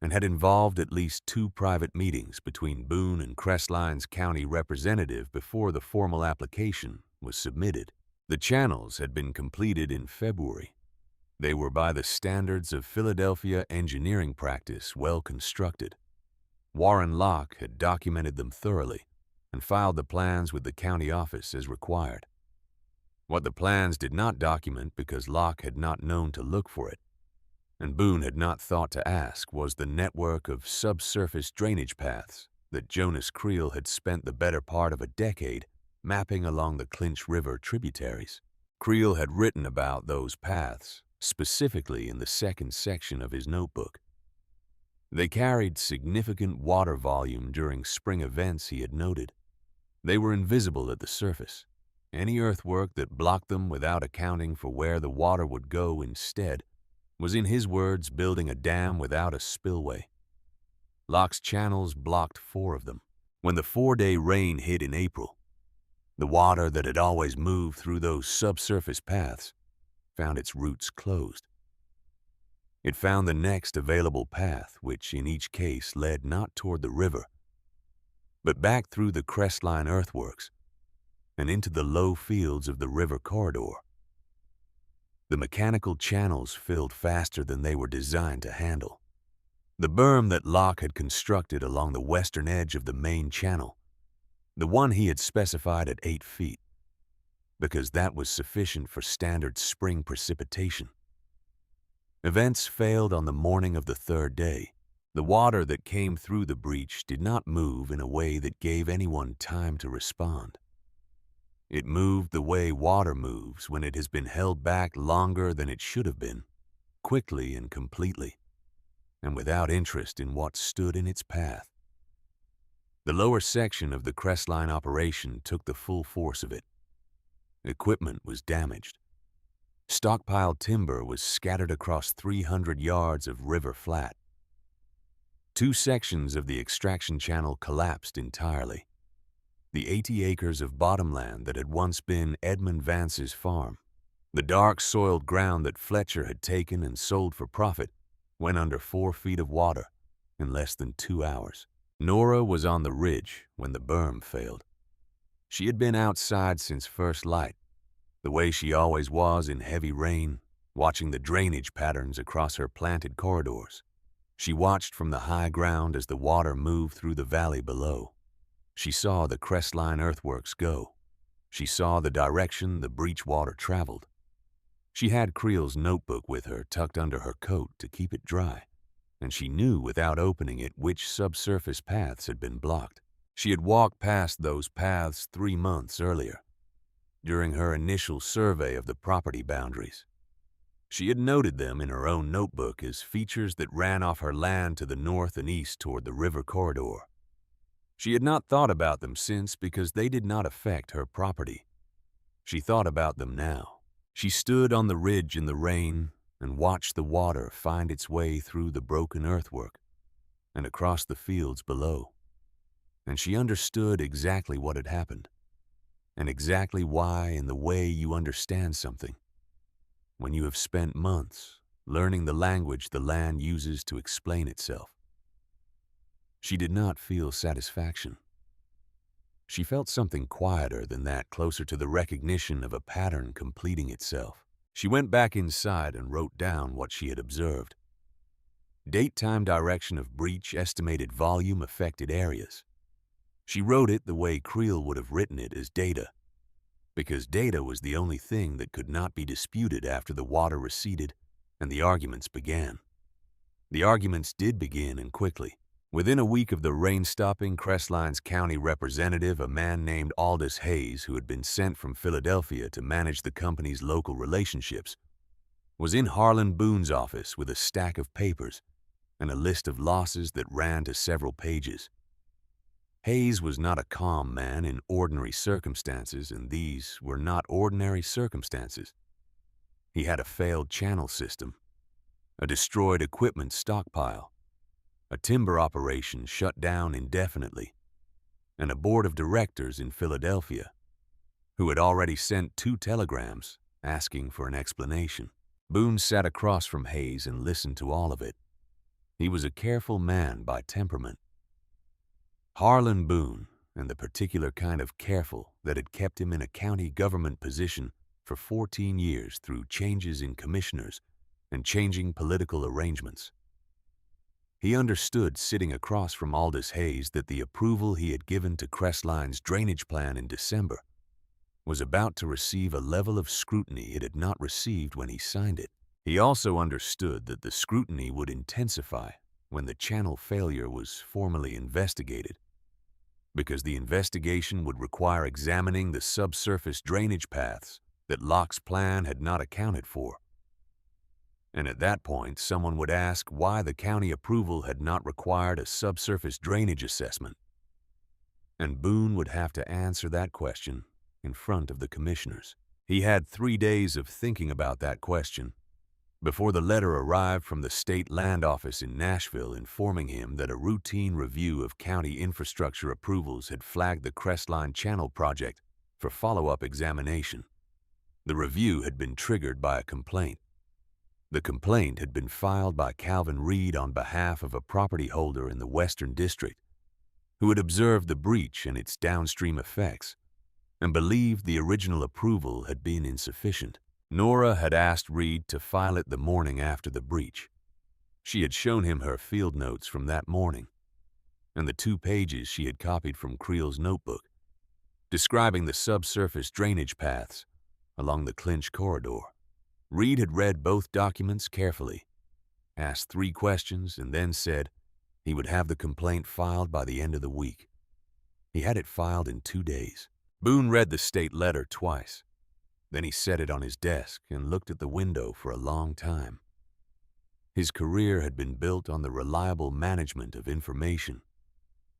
and had involved at least 2 private meetings between Boone and Crestline's county representative before the formal application was submitted. The channels had been completed in February. They were, by the standards of Philadelphia engineering practice, well constructed. Warren Locke had documented them thoroughly and filed the plans with the county office as required. What the plans did not document, because Locke had not known to look for it, and Boone had not thought to ask, was the network of subsurface drainage paths that Jonas Creel had spent the better part of a decade mapping along the Clinch River tributaries. Creel had written about those paths, specifically in the second section of his notebook. They carried significant water volume during spring events, he had noted. They were invisible at the surface. Any earthwork that blocked them without accounting for where the water would go instead was, in his words, building a dam without a spillway. Locke's channels blocked 4 of them. When the 4-day rain hit in April, the water that had always moved through those subsurface paths found its routes closed. It found the next available path, which in each case led not toward the river, but back through the Crestline earthworks and into the low fields of the river corridor. The mechanical channels filled faster than they were designed to handle. The berm that Locke had constructed along the western edge of the main channel, the one he had specified at 8 feet, because that was sufficient for standard spring precipitation. Events failed on the morning of the 3rd day. The water that came through the breach did not move in a way that gave anyone time to respond. It moved the way water moves when it has been held back longer than it should have been, quickly and completely, and without interest in what stood in its path. The lower section of the Crestline operation took the full force of it. Equipment was damaged. Stockpiled timber was scattered across 300 yards of river flat. 2 sections of the extraction channel collapsed entirely. The 80 acres of bottomland that had once been Edmund Vance's farm, the dark soiled ground that Fletcher had taken and sold for profit, went under 4 feet of water in less than 2 hours. Nora was on the ridge when the berm failed. She had been outside since first light, the way she always was in heavy rain, watching the drainage patterns across her planted corridors. She watched from the high ground as the water moved through the valley below. She saw the Crestline earthworks go. She saw the direction the breach water traveled. She had Creel's notebook with her tucked under her coat to keep it dry, and she knew without opening it which subsurface paths had been blocked. She had walked past those paths 3 months earlier, during her initial survey of the property boundaries. She had noted them in her own notebook as features that ran off her land to the north and east toward the river corridor. She had not thought about them since, because they did not affect her property. She thought about them now. She stood on the ridge in the rain and watched the water find its way through the broken earthwork and across the fields below. And she understood exactly what had happened, and exactly why, in the way you understand something, when you have spent months learning the language the land uses to explain itself. She did not feel satisfaction. She felt something quieter than that, closer to the recognition of a pattern completing itself. She went back inside and wrote down what she had observed. Date, time, direction of breach, estimated volume, affected areas. She wrote it the way Creel would have written it, as data, because data was the only thing that could not be disputed after the water receded and the arguments began. The arguments did begin, and quickly. Within a week of the rain stopping, Crestline's county representative, a man named Aldous Hayes, who had been sent from Philadelphia to manage the company's local relationships, was in Harlan Boone's office with a stack of papers and a list of losses that ran to several pages. Hayes was not a calm man in ordinary circumstances, and these were not ordinary circumstances. He had a failed channel system, a destroyed equipment stockpile, a timber operation shut down indefinitely, and a board of directors in Philadelphia who had already sent 2 telegrams asking for an explanation. Boone sat across from Hayes and listened to all of it. He was a careful man by temperament. Harlan Boone, and the particular kind of careful that had kept him in a county government position for 14 years through changes in commissioners and changing political arrangements. He understood, sitting across from Aldous Hayes, that the approval he had given to Crestline's drainage plan in December was about to receive a level of scrutiny it had not received when he signed it. He also understood that the scrutiny would intensify when the channel failure was formally investigated, because the investigation would require examining the subsurface drainage paths that Locke's plan had not accounted for. And at that point, someone would ask why the county approval had not required a subsurface drainage assessment. And Boone would have to answer that question in front of the commissioners. He had 3 days of thinking about that question before the letter arrived from the state land office in Nashville informing him that a routine review of county infrastructure approvals had flagged the Crestline Channel project for follow-up examination. The review had been triggered by a complaint. The complaint had been filed by Calvin Reed on behalf of a property holder in the Western District who had observed the breach and its downstream effects and believed the original approval had been insufficient. Nora had asked Reed to file it the morning after the breach. She had shown him her field notes from that morning and the 2 pages she had copied from Creel's notebook, describing the subsurface drainage paths along the Clinch corridor. Reed had read both documents carefully, asked 3 questions, and then said he would have the complaint filed by the end of the week. He had it filed in 2 days. Boone read the state letter twice. Then he set it on his desk and looked at the window for a long time. His career had been built on the reliable management of information,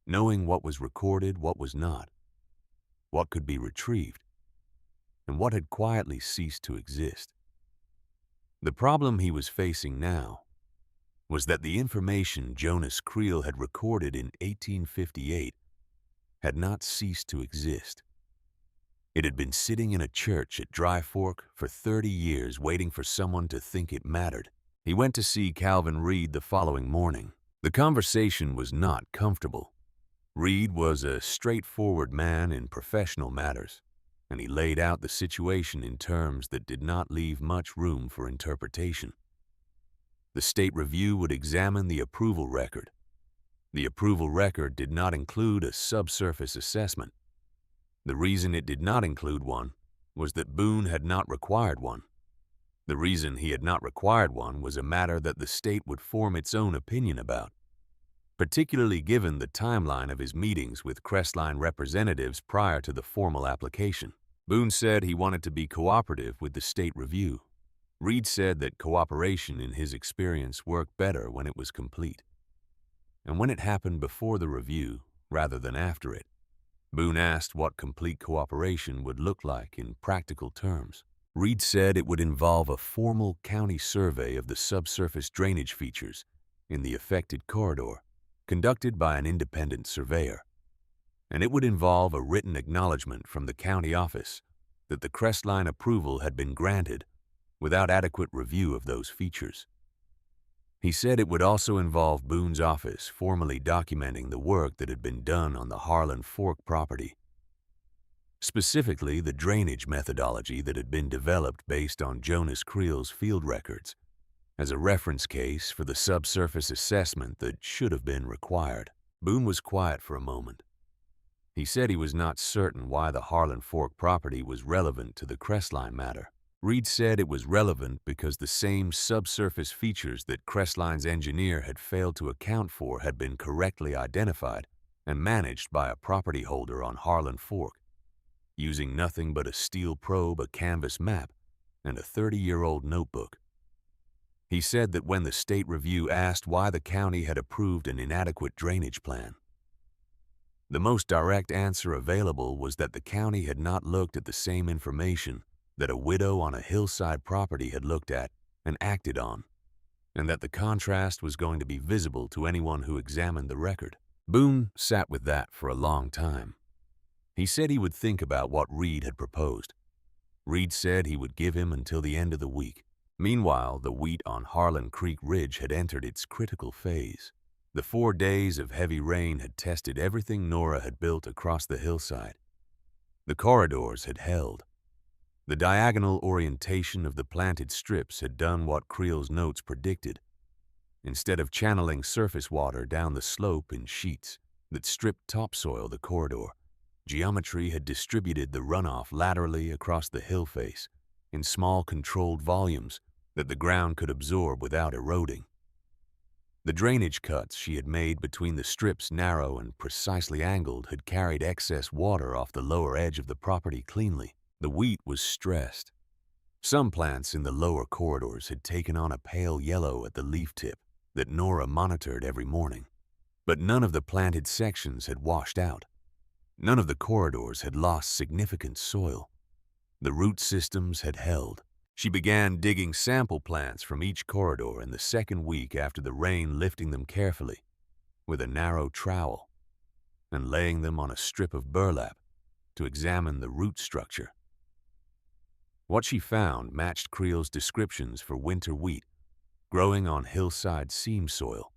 knowing what was recorded, what was not, what could be retrieved, and what had quietly ceased to exist. The problem he was facing now was that the information Jonas Creel had recorded in 1858 had not ceased to exist. It had been sitting in a church at Dry Fork for 30 years waiting for someone to think it mattered. He went to see Calvin Reed the following morning. The conversation was not comfortable. Reed was a straightforward man in professional matters, and he laid out the situation in terms that did not leave much room for interpretation. The state review would examine the approval record. The approval record did not include a subsurface assessment. The reason it did not include one was that Boone had not required one. The reason he had not required one was a matter that the state would form its own opinion about, particularly given the timeline of his meetings with Crestline representatives prior to the formal application. Boone said he wanted to be cooperative with the state review. Reed said that cooperation, in his experience, worked better when it was complete, and when it happened before the review rather than after it. Boone asked what complete cooperation would look like in practical terms. Reed said it would involve a formal county survey of the subsurface drainage features in the affected corridor, conducted by an independent surveyor, and it would involve a written acknowledgement from the county office that the Crestline approval had been granted without adequate review of those features. He said it would also involve Boone's office formally documenting the work that had been done on the Harlan Fork property, specifically the drainage methodology that had been developed based on Jonas Creel's field records, as a reference case for the subsurface assessment that should have been required. Boone was quiet for a moment. He said he was not certain why the Harlan Fork property was relevant to the Crestline matter. Reed said it was relevant because the same subsurface features that Crestline's engineer had failed to account for had been correctly identified and managed by a property holder on Harlan Fork, using nothing but a steel probe, a canvas map, and a 30-year-old notebook. He said that when the state review asked why the county had approved an inadequate drainage plan, the most direct answer available was that the county had not looked at the same information that a widow on a hillside property had looked at and acted on, and that the contrast was going to be visible to anyone who examined the record. Boone sat with that for a long time. He said he would think about what Reed had proposed. Reed said he would give him until the end of the week. Meanwhile, the wheat on Harlan Creek Ridge had entered its critical phase. The 4 days of heavy rain had tested everything Nora had built across the hillside. The corridors had held. The diagonal orientation of the planted strips had done what Creel's notes predicted. Instead of channeling surface water down the slope in sheets that stripped topsoil the corridor, geometry had distributed the runoff laterally across the hill face in small controlled volumes that the ground could absorb without eroding. The drainage cuts she had made between the strips, narrow and precisely angled, had carried excess water off the lower edge of the property cleanly. The wheat was stressed. Some plants in the lower corridors had taken on a pale yellow at the leaf tip that Nora monitored every morning. But none of the planted sections had washed out. None of the corridors had lost significant soil. The root systems had held. She began digging sample plants from each corridor in the second week after the rain, lifting them carefully with a narrow trowel and laying them on a strip of burlap to examine the root structure. What she found matched Creel's descriptions for winter wheat growing on hillside seam soil.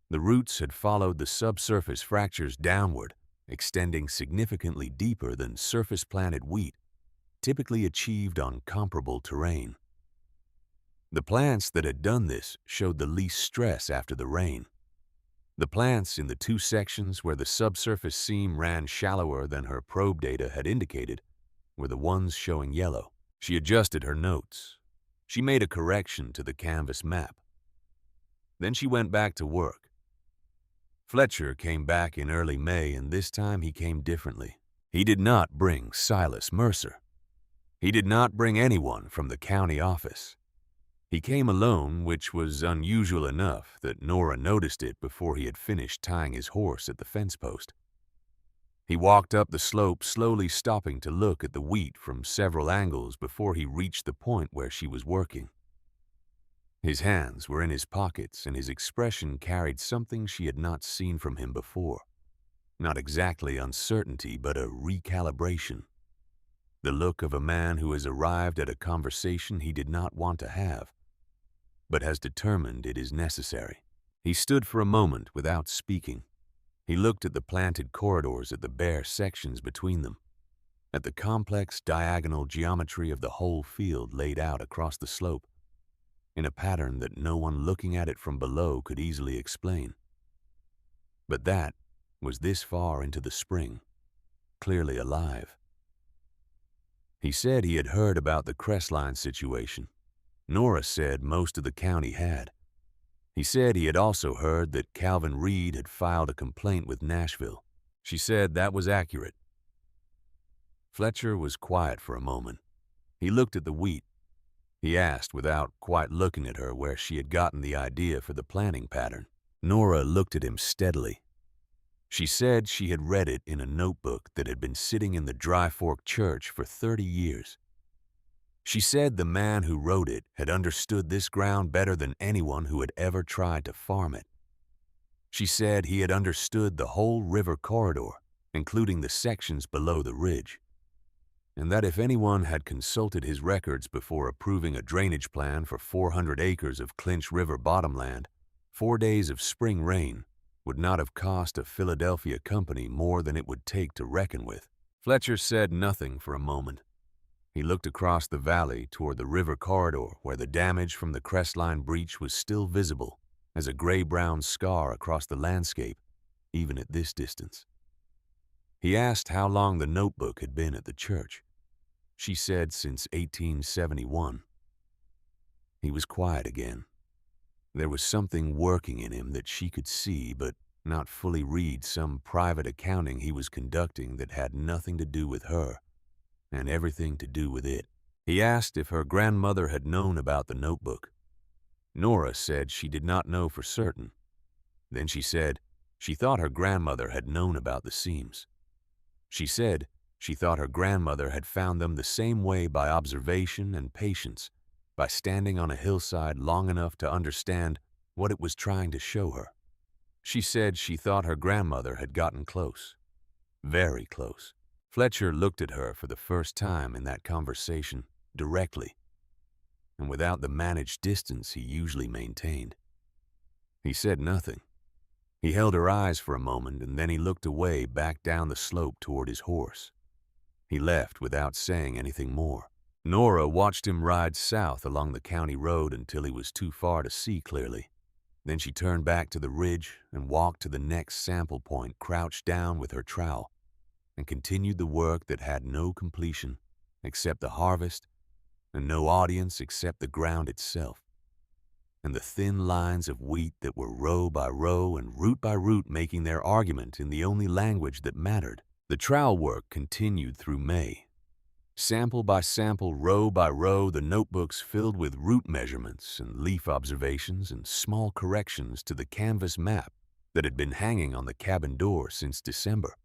The roots had followed the subsurface fractures downward, extending significantly deeper than surface-planted wheat typically achieved on comparable terrain. The plants that had done this showed the least stress after the rain. The plants in the 2 sections where the subsurface seam ran shallower than her probe data had indicated were the ones showing yellow. She adjusted her notes. She made a correction to the canvas map. Then she went back to work. Fletcher came back in early May, and this time he came differently. He did not bring Silas Mercer. He did not bring anyone from the county office. He came alone, which was unusual enough that Nora noticed it before he had finished tying his horse at the fence post. He walked up the slope, slowly stopping to look at the wheat from several angles before he reached the point where she was working. His hands were in his pockets, and his expression carried something she had not seen from him before. Not exactly uncertainty, but a recalibration. The look of a man who has arrived at a conversation he did not want to have, but has determined it is necessary. He stood for a moment without speaking. He looked at the planted corridors, at the bare sections between them, at the complex diagonal geometry of the whole field laid out across the slope, in a pattern that no one looking at it from below could easily explain. But that was this far into the spring, clearly alive. He said he had heard about the Crestline situation. Nora said most of the county had. He said he had also heard that Calvin Reed had filed a complaint with Nashville. She said that was accurate. Fletcher was quiet for a moment. He looked at the wheat. He asked, without quite looking at her, where she had gotten the idea for the planting pattern. Nora looked at him steadily. She said she had read it in a notebook that had been sitting in the Dry Fork Church for 30 years. She said the man who wrote it had understood this ground better than anyone who had ever tried to farm it. She said he had understood the whole river corridor, including the sections below the ridge, and that if anyone had consulted his records before approving a drainage plan for 400 acres of Clinch River bottomland, 4 days of spring rain would not have cost a Philadelphia company more than it would take to reckon with. Fletcher said nothing for a moment. He looked across the valley toward the river corridor where the damage from the Crestline breach was still visible as a gray-brown scar across the landscape, even at this distance. He asked how long the notebook had been at the church. She said since 1871. He was quiet again. There was something working in him that she could see but not fully read, some private accounting he was conducting that had nothing to do with her and everything to do with it. He asked if her grandmother had known about the notebook. Nora said she did not know for certain. Then she said she thought her grandmother had known about the seams. She said she thought her grandmother had found them the same way by observation and patience, by standing on a hillside long enough to understand what it was trying to show her. She said she thought her grandmother had gotten close, very close. Fletcher looked at her for the first time in that conversation, directly, and without the managed distance he usually maintained. He said nothing. He held her eyes for a moment, and then he looked away back down the slope toward his horse. He left without saying anything more. Nora watched him ride south along the county road until he was too far to see clearly. Then she turned back to the ridge and walked to the next sample point, crouched down with her trowel, and continued the work that had no completion except the harvest and no audience except the ground itself, and the thin lines of wheat that were row by row and root by root making their argument in the only language that mattered. The trowel work continued through May. Sample by sample, row by row, the notebooks filled with root measurements and leaf observations and small corrections to the canvas map that had been hanging on the cabin door since December.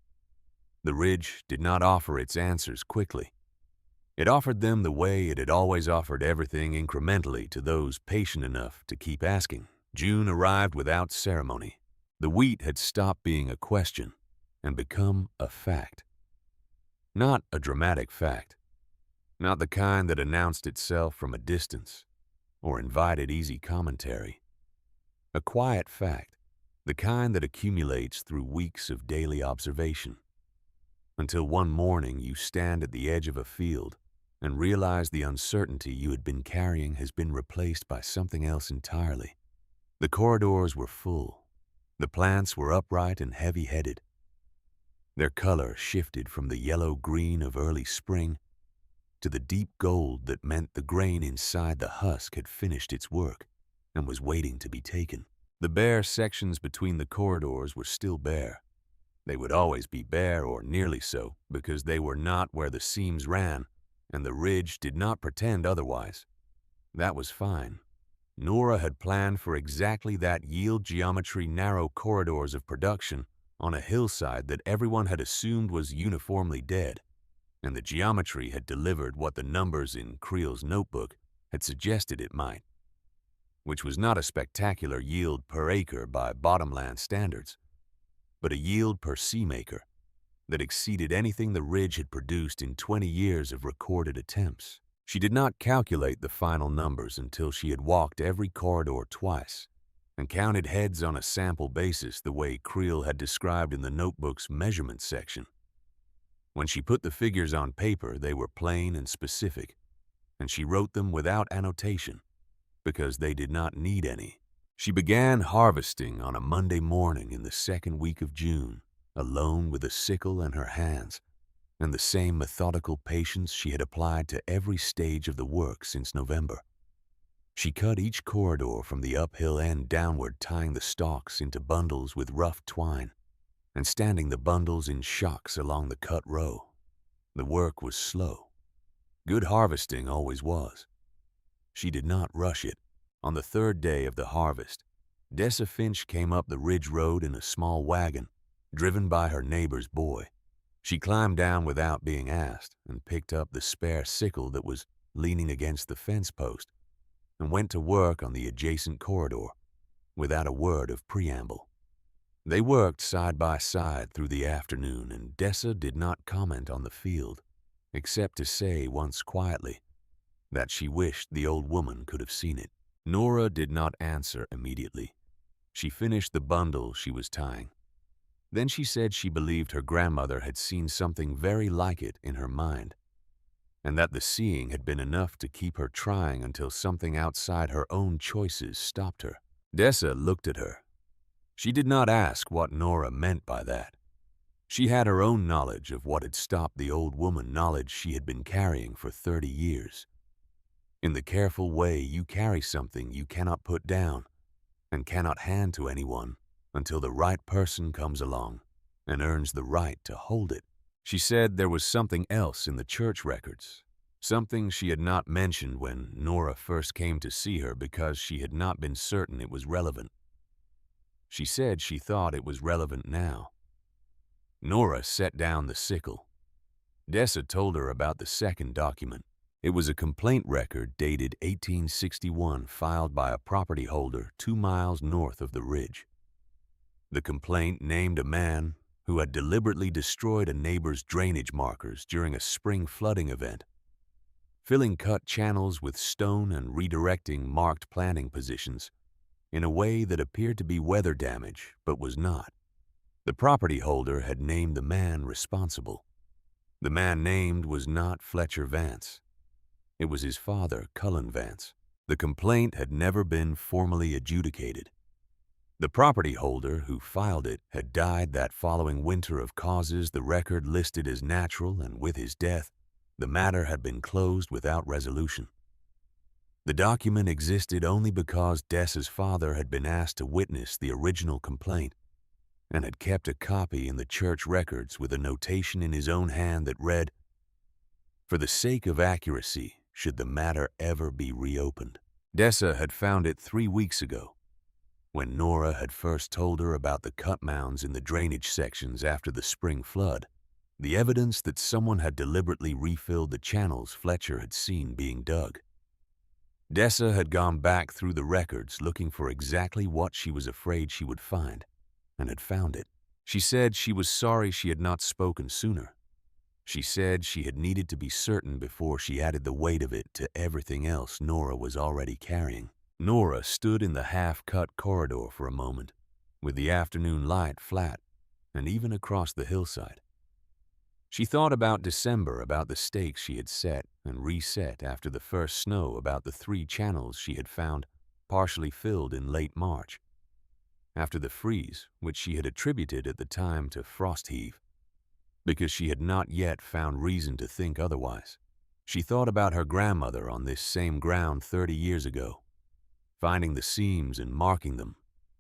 The ridge did not offer its answers quickly. It offered them the way it had always offered everything, incrementally, to those patient enough to keep asking. June arrived without ceremony. The wheat had stopped being a question and become a fact. Not a dramatic fact. Not the kind that announced itself from a distance or invited easy commentary. A quiet fact, the kind that accumulates through weeks of daily observation. Until one morning you stand at the edge of a field and realize the uncertainty you had been carrying has been replaced by something else entirely. The corridors were full. The plants were upright and heavy-headed. Their color shifted from the yellow-green of early spring to the deep gold that meant the grain inside the husk had finished its work and was waiting to be taken. The bare sections between the corridors were still bare. They would always be bare, or nearly so, because they were not where the seams ran, and the ridge did not pretend otherwise. That was fine. Nora had planned for exactly that yield geometry, narrow corridors of production on a hillside that everyone had assumed was uniformly dead, and the geometry had delivered what the numbers in Creel's notebook had suggested it might, which was not a spectacular yield per acre by bottomland standards, but a yield per seamaker that exceeded anything the ridge had produced in 20 years of recorded attempts. She did not calculate the final numbers until she had walked every corridor twice and counted heads on a sample basis the way Creel had described in the notebook's measurement section. When she put the figures on paper, they were plain and specific, and she wrote them without annotation because they did not need any. She began harvesting on a Monday morning in the second week of June, alone with a sickle in her hands and the same methodical patience she had applied to every stage of the work since November. She cut each corridor from the uphill end downward, tying the stalks into bundles with rough twine and standing the bundles in shocks along the cut row. The work was slow. Good harvesting always was. She did not rush it. On the third day of the harvest, Dessa Finch came up the ridge road in a small wagon, driven by her neighbor's boy. She climbed down without being asked and picked up the spare sickle that was leaning against the fence post and went to work on the adjacent corridor without a word of preamble. They worked side by side through the afternoon, and Dessa did not comment on the field, except to say once quietly that she wished the old woman could have seen it. Nora did not answer immediately. She finished the bundle she was tying. Then she said she believed her grandmother had seen something very like it in her mind, and that the seeing had been enough to keep her trying until something outside her own choices stopped her. Dessa looked at her. She did not ask what Nora meant by that. She had her own knowledge of what had stopped the old woman, knowledge she had been carrying for 30 years. In the careful way you carry something you cannot put down and cannot hand to anyone until the right person comes along and earns the right to hold it. She said there was something else in the church records, something she had not mentioned when Nora first came to see her because she had not been certain it was relevant. She said she thought it was relevant now. Nora set down the sickle. Dessa told her about the second document. It was a complaint record dated 1861 filed by a property holder 2 miles north of the ridge. The complaint named a man who had deliberately destroyed a neighbor's drainage markers during a spring flooding event, filling cut channels with stone and redirecting marked planting positions in a way that appeared to be weather damage but was not. The property holder had named the man responsible. The man named was not Fletcher Vance. It was his father, Cullen Vance. The complaint had never been formally adjudicated. The property holder who filed it had died that following winter of causes the record listed as natural, and with his death, the matter had been closed without resolution. The document existed only because Dessa's father had been asked to witness the original complaint and had kept a copy in the church records with a notation in his own hand that read, "For the sake of accuracy, should the matter ever be reopened." Dessa had found it 3 weeks ago, when Nora had first told her about the cut mounds in the drainage sections after the spring flood, the evidence that someone had deliberately refilled the channels Fletcher had seen being dug. Dessa had gone back through the records looking for exactly what she was afraid she would find, and had found it. She said she was sorry she had not spoken sooner. She said she had needed to be certain before she added the weight of it to everything else Nora was already carrying. Nora stood in the half-cut corridor for a moment, with the afternoon light flat and even across the hillside. She thought about December, about the stakes she had set and reset after the first snow, about the 3 channels she had found partially filled in late March, after the freeze, which she had attributed at the time to frost heave, because she had not yet found reason to think otherwise. She thought about her grandmother on this same ground 30 years ago, finding the seams and marking them,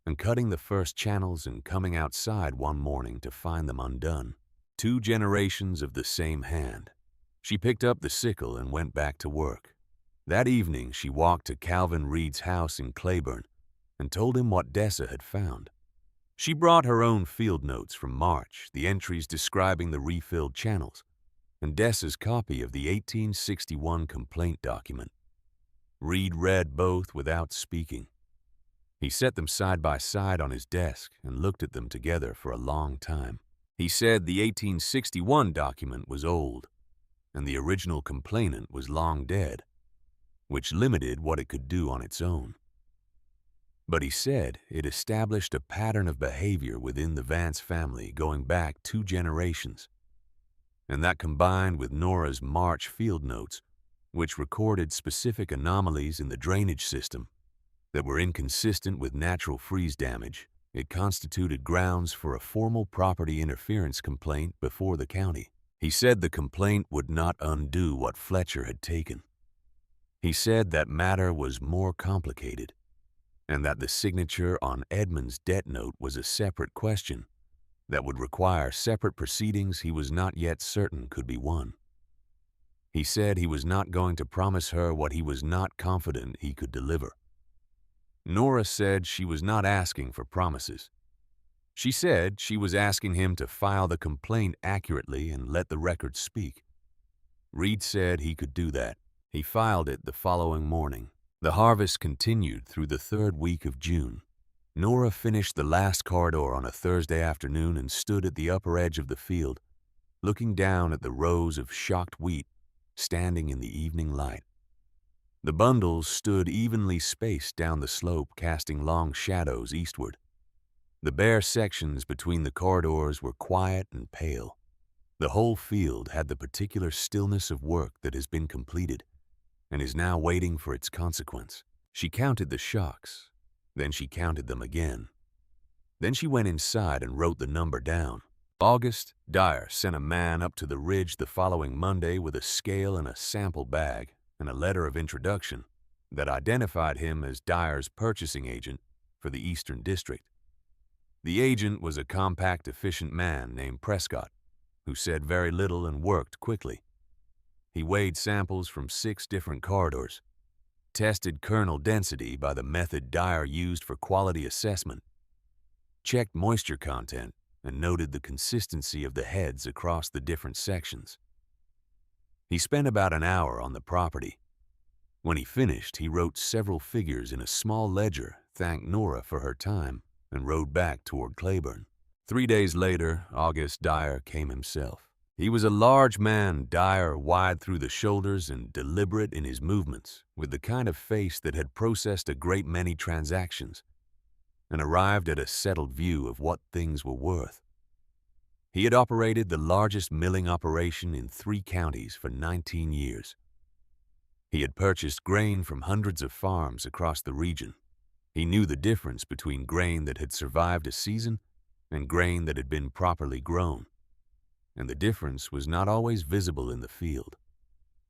and cutting the first channels and coming outside one morning to find them undone. 2 generations of the same hand. She picked up the sickle and went back to work. That evening she walked to Calvin Reed's house in Claiborne and told him what Dessa had found. She brought her own field notes from March, the entries describing the refilled channels, and Dessa's copy of the 1861 complaint document. Reed read both without speaking. He set them side by side on his desk and looked at them together for a long time. He said the 1861 document was old, and the original complainant was long dead, which limited what it could do on its own. But he said it established a pattern of behavior within the Vance family going back 2 generations, and that combined with Nora's March field notes, which recorded specific anomalies in the drainage system that were inconsistent with natural freeze damage, it constituted grounds for a formal property interference complaint before the county. He said the complaint would not undo what Fletcher had taken. He said that matter was more complicated, and that the signature on Edmund's debt note was a separate question that would require separate proceedings he was not yet certain could be won. He said he was not going to promise her what he was not confident he could deliver. Nora said she was not asking for promises. She said she was asking him to file the complaint accurately and let the record speak. Reed said he could do that. He filed it the following morning. The harvest continued through the 3rd week of June. Nora finished the last corridor on a Thursday afternoon and stood at the upper edge of the field, looking down at the rows of shocked wheat standing in the evening light. The bundles stood evenly spaced down the slope, casting long shadows eastward. The bare sections between the corridors were quiet and pale. The whole field had the particular stillness of work that has been completed and is now waiting for its consequence. She counted the shocks, then she counted them again. Then she went inside and wrote the number down. August Dyer sent a man up to the ridge the following Monday with a scale and a sample bag and a letter of introduction that identified him as Dyer's purchasing agent for the Eastern District. The agent was a compact, efficient man named Prescott, who said very little and worked quickly. He weighed samples from 6 different corridors, tested kernel density by the method Dyer used for quality assessment, checked moisture content, and noted the consistency of the heads across the different sections. He spent about an hour on the property. When he finished, he wrote several figures in a small ledger, thanked Nora for her time, and rode back toward Claiborne. 3 days later, August Dyer came himself. He was a large man, Dyer, wide through the shoulders and deliberate in his movements, with the kind of face that had processed a great many transactions and arrived at a settled view of what things were worth. He had operated the largest milling operation in 3 counties for 19 years. He had purchased grain from hundreds of farms across the region. He knew the difference between grain that had survived a season and grain that had been properly grown. And the difference was not always visible in the field.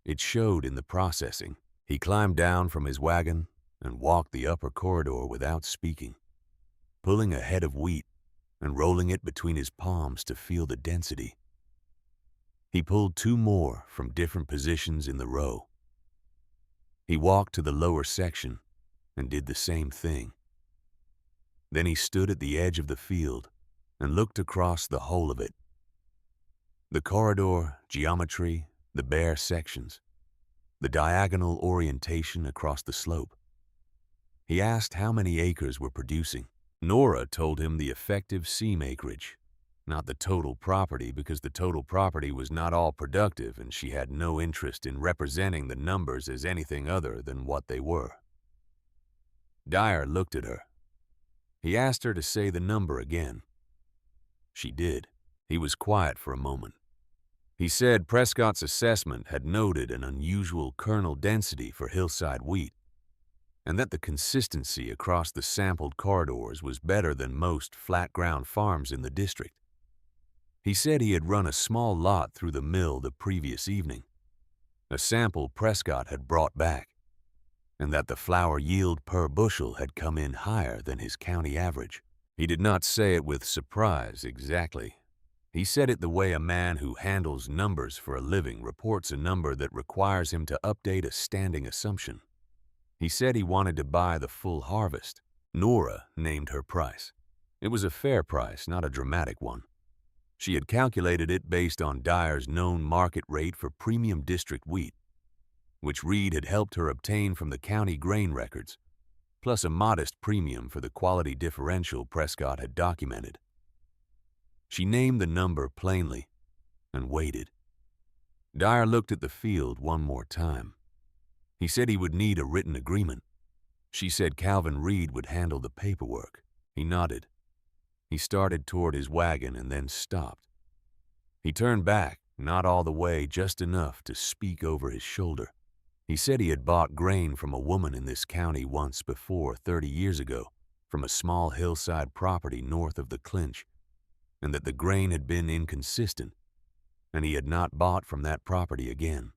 It showed in the processing. He climbed down from his wagon and walked the upper corridor without speaking, pulling a head of wheat and rolling it between his palms to feel the density. He pulled 2 more from different positions in the row. He walked to the lower section and did the same thing. Then he stood at the edge of the field and looked across the whole of it. The corridor, geometry, the bare sections, the diagonal orientation across the slope. He asked how many acres were producing. Nora told him the effective seam acreage, not the total property, because the total property was not all productive and she had no interest in representing the numbers as anything other than what they were. Dyer looked at her. He asked her to say the number again. She did. He was quiet for a moment. He said Prescott's assessment had noted an unusual kernel density for hillside wheat, and that the consistency across the sampled corridors was better than most flat-ground farms in the district. He said he had run a small lot through the mill the previous evening, a sample Prescott had brought back, and that the flour yield per bushel had come in higher than his county average. He did not say it with surprise exactly. He said it the way a man who handles numbers for a living reports a number that requires him to update a standing assumption. He said he wanted to buy the full harvest. Nora named her price. It was a fair price, not a dramatic one. She had calculated it based on Dyer's known market rate for premium district wheat, which Reed had helped her obtain from the county grain records, plus a modest premium for the quality differential Prescott had documented. She named the number plainly and waited. Dyer looked at the field one more time. He said he would need a written agreement. She said Calvin Reed would handle the paperwork. He nodded. He started toward his wagon and then stopped. He turned back, not all the way, just enough to speak over his shoulder. He said he had bought grain from a woman in this county once before, 30 years ago, from a small hillside property north of the Clinch, and that the grain had been inconsistent, and he had not bought from that property again.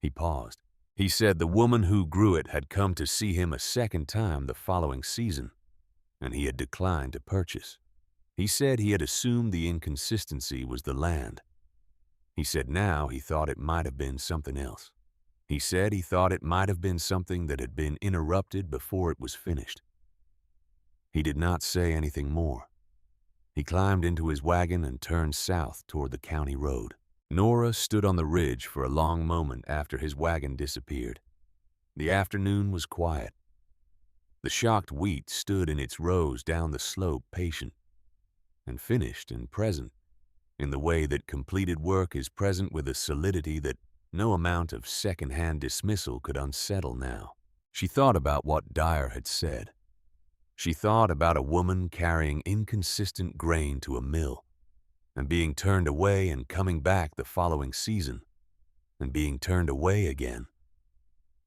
He paused. He said the woman who grew it had come to see him a second time the following season, and he had declined to purchase. He said he had assumed the inconsistency was the land. He said now he thought it might have been something else. He said he thought it might have been something that had been interrupted before it was finished. He did not say anything more. He climbed into his wagon and turned south toward the county road. Nora stood on the ridge for a long moment after his wagon disappeared. The afternoon was quiet. The shocked wheat stood in its rows down the slope, patient and finished and present, in the way that completed work is present with a solidity that no amount of second-hand dismissal could unsettle now. She thought about what Dyer had said. She thought about a woman carrying inconsistent grain to a mill, and being turned away and coming back the following season, and being turned away again,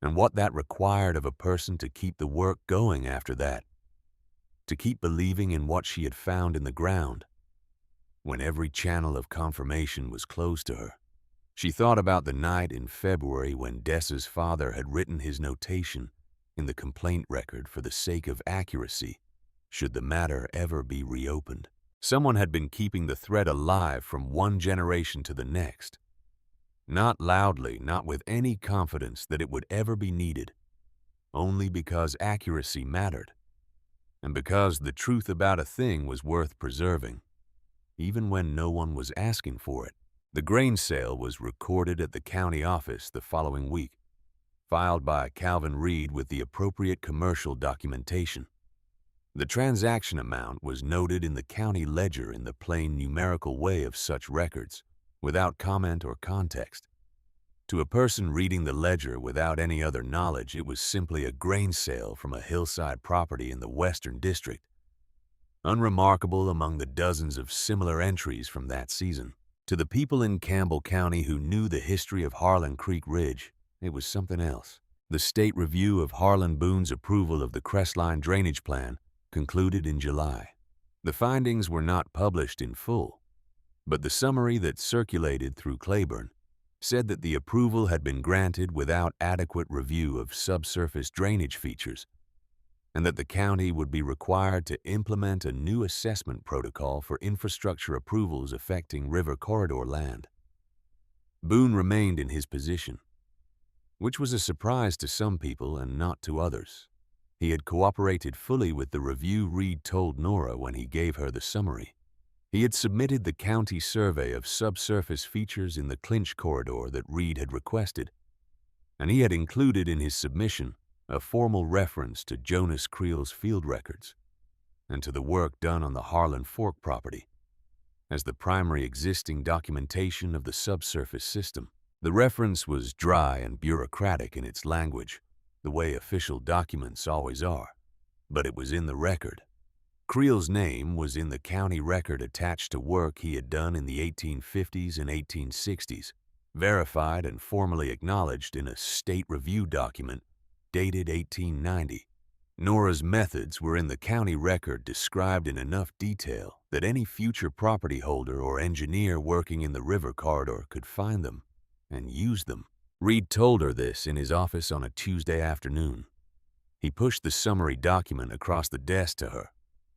and what that required of a person to keep the work going after that, to keep believing in what she had found in the ground, when every channel of confirmation was closed to her. She thought about the night in February when Dessa's father had written his notation in the complaint record for the sake of accuracy, should the matter ever be reopened. Someone had been keeping the thread alive from one generation to the next. Not loudly, not with any confidence that it would ever be needed, only because accuracy mattered, and because the truth about a thing was worth preserving, even when no one was asking for it. The grain sale was recorded at the county office the following week, filed by Calvin Reed with the appropriate commercial documentation. The transaction amount was noted in the county ledger in the plain numerical way of such records, without comment or context. To a person reading the ledger without any other knowledge, it was simply a grain sale from a hillside property in the Western District, unremarkable among the dozens of similar entries from that season. To the people in Campbell County who knew the history of Harlan Creek Ridge, it was something else. The state review of Harlan Boone's approval of the Crestline Drainage Plan concluded in July. The findings were not published in full, but the summary that circulated through Claiborne said that the approval had been granted without adequate review of subsurface drainage features, and that the county would be required to implement a new assessment protocol for infrastructure approvals affecting river corridor land. Boone remained in his position, which was a surprise to some people and not to others. He had cooperated fully with the review Reed told Nora when he gave her the summary. He had submitted the county survey of subsurface features in the Clinch corridor that Reed had requested, and he had included in his submission a formal reference to Jonas Creel's field records and to the work done on the Harlan Fork property as the primary existing documentation of the subsurface system. The reference was dry and bureaucratic in its language, the way official documents always are, but it was in the record. Creel's name was in the county record attached to work he had done in the 1850s and 1860s, verified and formally acknowledged in a state review document dated 1890. Nora's methods were in the county record described in enough detail that any future property holder or engineer working in the river corridor could find them and use them. Reed told her this in his office on a Tuesday afternoon. He pushed the summary document across the desk to her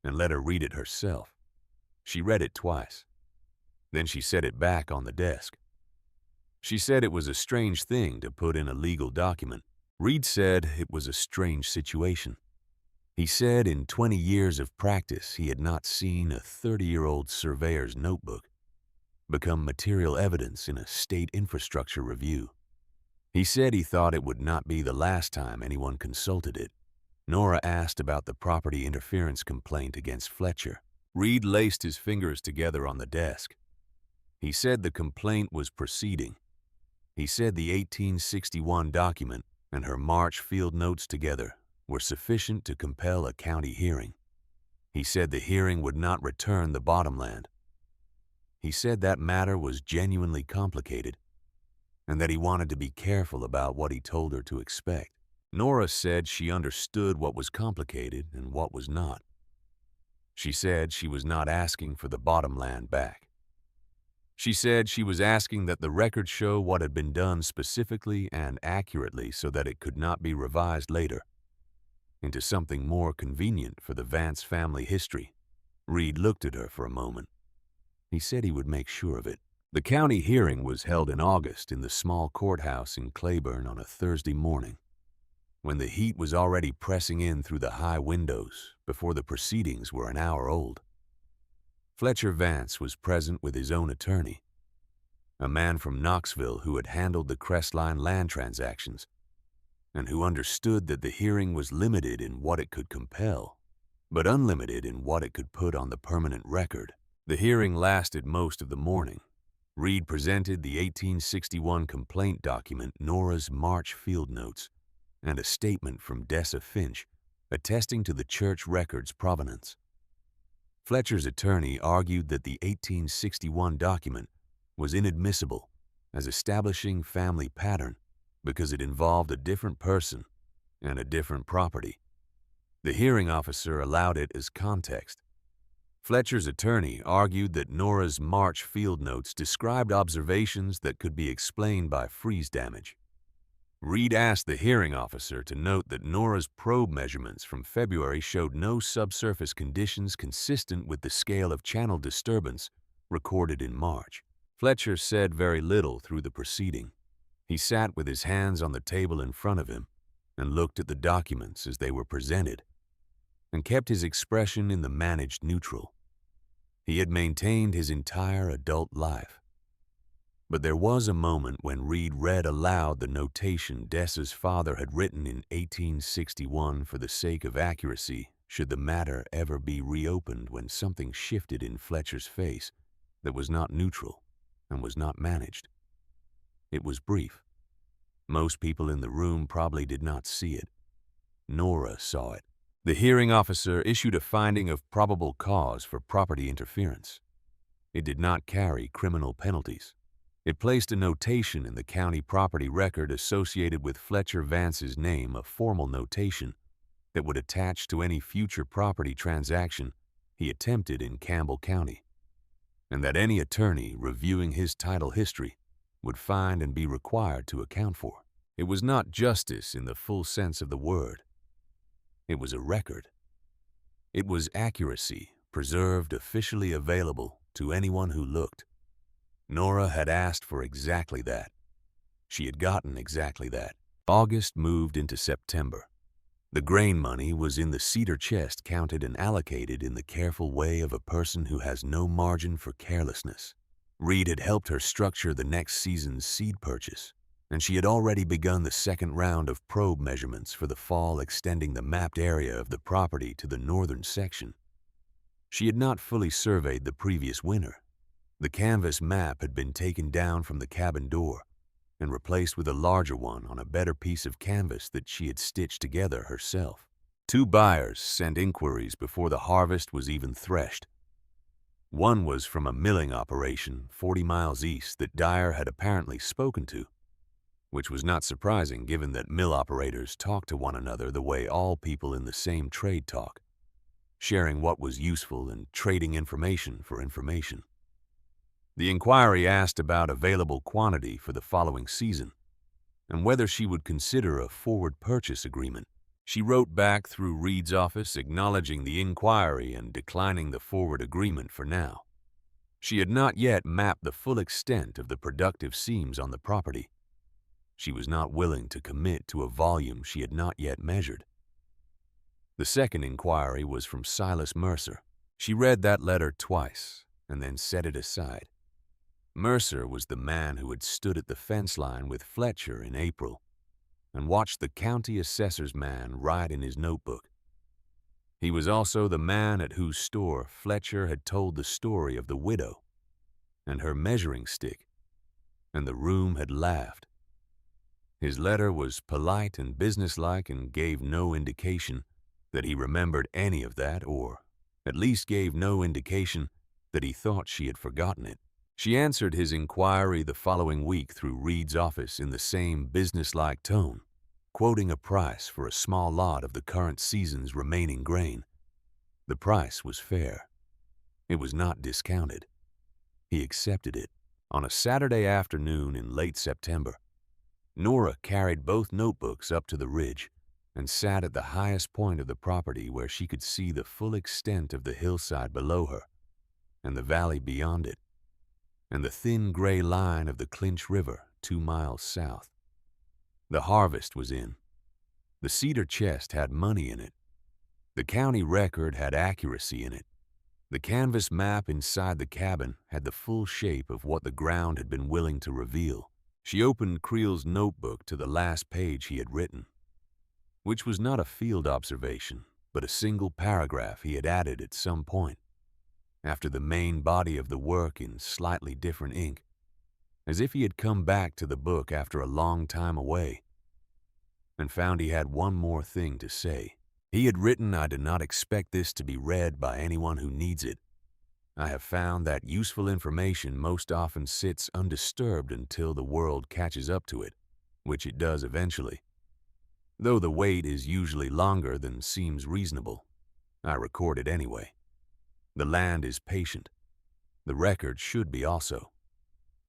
and let her read it herself. She read it twice. Then she set it back on the desk. She said it was a strange thing to put in a legal document. Reed said it was a strange situation. He said in 20 years of practice he had not seen a 30-year-old surveyor's notebook become material evidence in a state infrastructure review. He said he thought it would not be the last time anyone consulted it. Nora asked about the property interference complaint against Fletcher. Reed laced his fingers together on the desk. He said the complaint was proceeding. He said the 1861 document and her March field notes together were sufficient to compel a county hearing. He said the hearing would not return the bottomland. He said that matter was genuinely complicated and that he wanted to be careful about what he told her to expect. Nora said she understood what was complicated and what was not. She said she was not asking for the bottomland back. She said she was asking that the record show what had been done specifically and accurately so that it could not be revised later into something more convenient for the Vance family history. Reed looked at her for a moment. He said he would make sure of it. The county hearing was held in August in the small courthouse in Claiborne on a Thursday morning, when the heat was already pressing in through the high windows before the proceedings were an hour old. Fletcher Vance was present with his own attorney, a man from Knoxville who had handled the Crestline land transactions and who understood that the hearing was limited in what it could compel, but unlimited in what it could put on the permanent record. The hearing lasted most of the morning. Reed presented the 1861 complaint document, Nora's March field notes, and a statement from Dessa Finch attesting to the church record's provenance. Fletcher's attorney argued that the 1861 document was inadmissible as establishing family pattern because it involved a different person and a different property. The hearing officer allowed it as context. Fletcher's attorney argued that Nora's March field notes described observations that could be explained by freeze damage. Reed asked the hearing officer to note that Nora's probe measurements from February showed no subsurface conditions consistent with the scale of channel disturbance recorded in March. Fletcher said very little through the proceeding. He sat with his hands on the table in front of him and looked at the documents as they were presented, and kept his expression in the managed neutral. He had maintained his entire adult life. But there was a moment when Reed read aloud the notation Dessa's father had written in 1861 for the sake of accuracy, should the matter ever be reopened, when something shifted in Fletcher's face that was not neutral and was not managed. It was brief. Most people in the room probably did not see it. Nora saw it. The hearing officer issued a finding of probable cause for property interference. It did not carry criminal penalties. It placed a notation in the county property record associated with Fletcher Vance's name, a formal notation that would attach to any future property transaction he attempted in Campbell County, and that any attorney reviewing his title history would find and be required to account for. It was not justice in the full sense of the word. It was a record. It was accuracy, preserved, officially available to anyone who looked. Nora had asked for exactly that. She had gotten exactly that. August moved into September. The grain money was in the cedar chest, counted and allocated in the careful way of a person who has no margin for carelessness. Reed had helped her structure the next season's seed purchase, and she had already begun the second round of probe measurements for the fall, extending the mapped area of the property to the northern section. She had not fully surveyed the previous winter. The canvas map had been taken down from the cabin door and replaced with a larger one on a better piece of canvas that she had stitched together herself. 2 buyers sent inquiries before the harvest was even threshed. One was from a milling operation 40 miles east that Dyer had apparently spoken to, which was not surprising given that mill operators talk to one another the way all people in the same trade talk, sharing what was useful and trading information for information. The inquiry asked about available quantity for the following season and whether she would consider a forward purchase agreement. She wrote back through Reed's office acknowledging the inquiry and declining the forward agreement for now. She had not yet mapped the full extent of the productive seams on the property. She was not willing to commit to a volume she had not yet measured. The second inquiry was from Silas Mercer. She read that letter twice and then set it aside. Mercer was the man who had stood at the fence line with Fletcher in April and watched the county assessor's man write in his notebook. He was also the man at whose store Fletcher had told the story of the widow and her measuring stick, and the room had laughed. His letter was polite and businesslike and gave no indication that he remembered any of that, or at least gave no indication that he thought she had forgotten it. She answered his inquiry the following week through Reed's office in the same businesslike tone, quoting a price for a small lot of the current season's remaining grain. The price was fair. It was not discounted. He accepted it. On a Saturday afternoon in late September, Nora carried both notebooks up to the ridge and sat at the highest point of the property where she could see the full extent of the hillside below her and the valley beyond it, and the thin gray line of the Clinch River 2 miles south. The harvest was in. The cedar chest had money in it. The county record had accuracy in it. The canvas map inside the cabin had the full shape of what the ground had been willing to reveal. She opened Creel's notebook to the last page he had written, which was not a field observation, but a single paragraph he had added at some point, after the main body of the work in slightly different ink, as if he had come back to the book after a long time away, and found he had one more thing to say. He had written, "I do not expect this to be read by anyone who needs it. I have found that useful information most often sits undisturbed until the world catches up to it, which it does eventually. Though the wait is usually longer than seems reasonable, I record it anyway. The land is patient. The record should be also."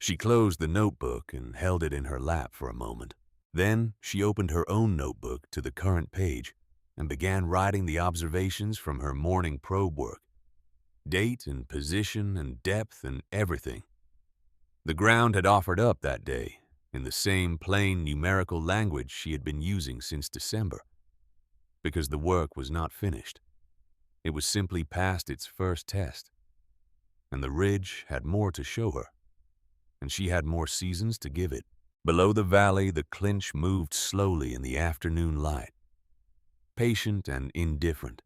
She closed the notebook and held it in her lap for a moment. Then she opened her own notebook to the current page and began writing the observations from her morning probe work. Date and position and depth and everything. The ground had offered up that day, in the same plain numerical language she had been using since December, because the work was not finished. It was simply past its first test, and the ridge had more to show her, and she had more seasons to give it. Below the valley, the clinch moved slowly in the afternoon light, patient and indifferent,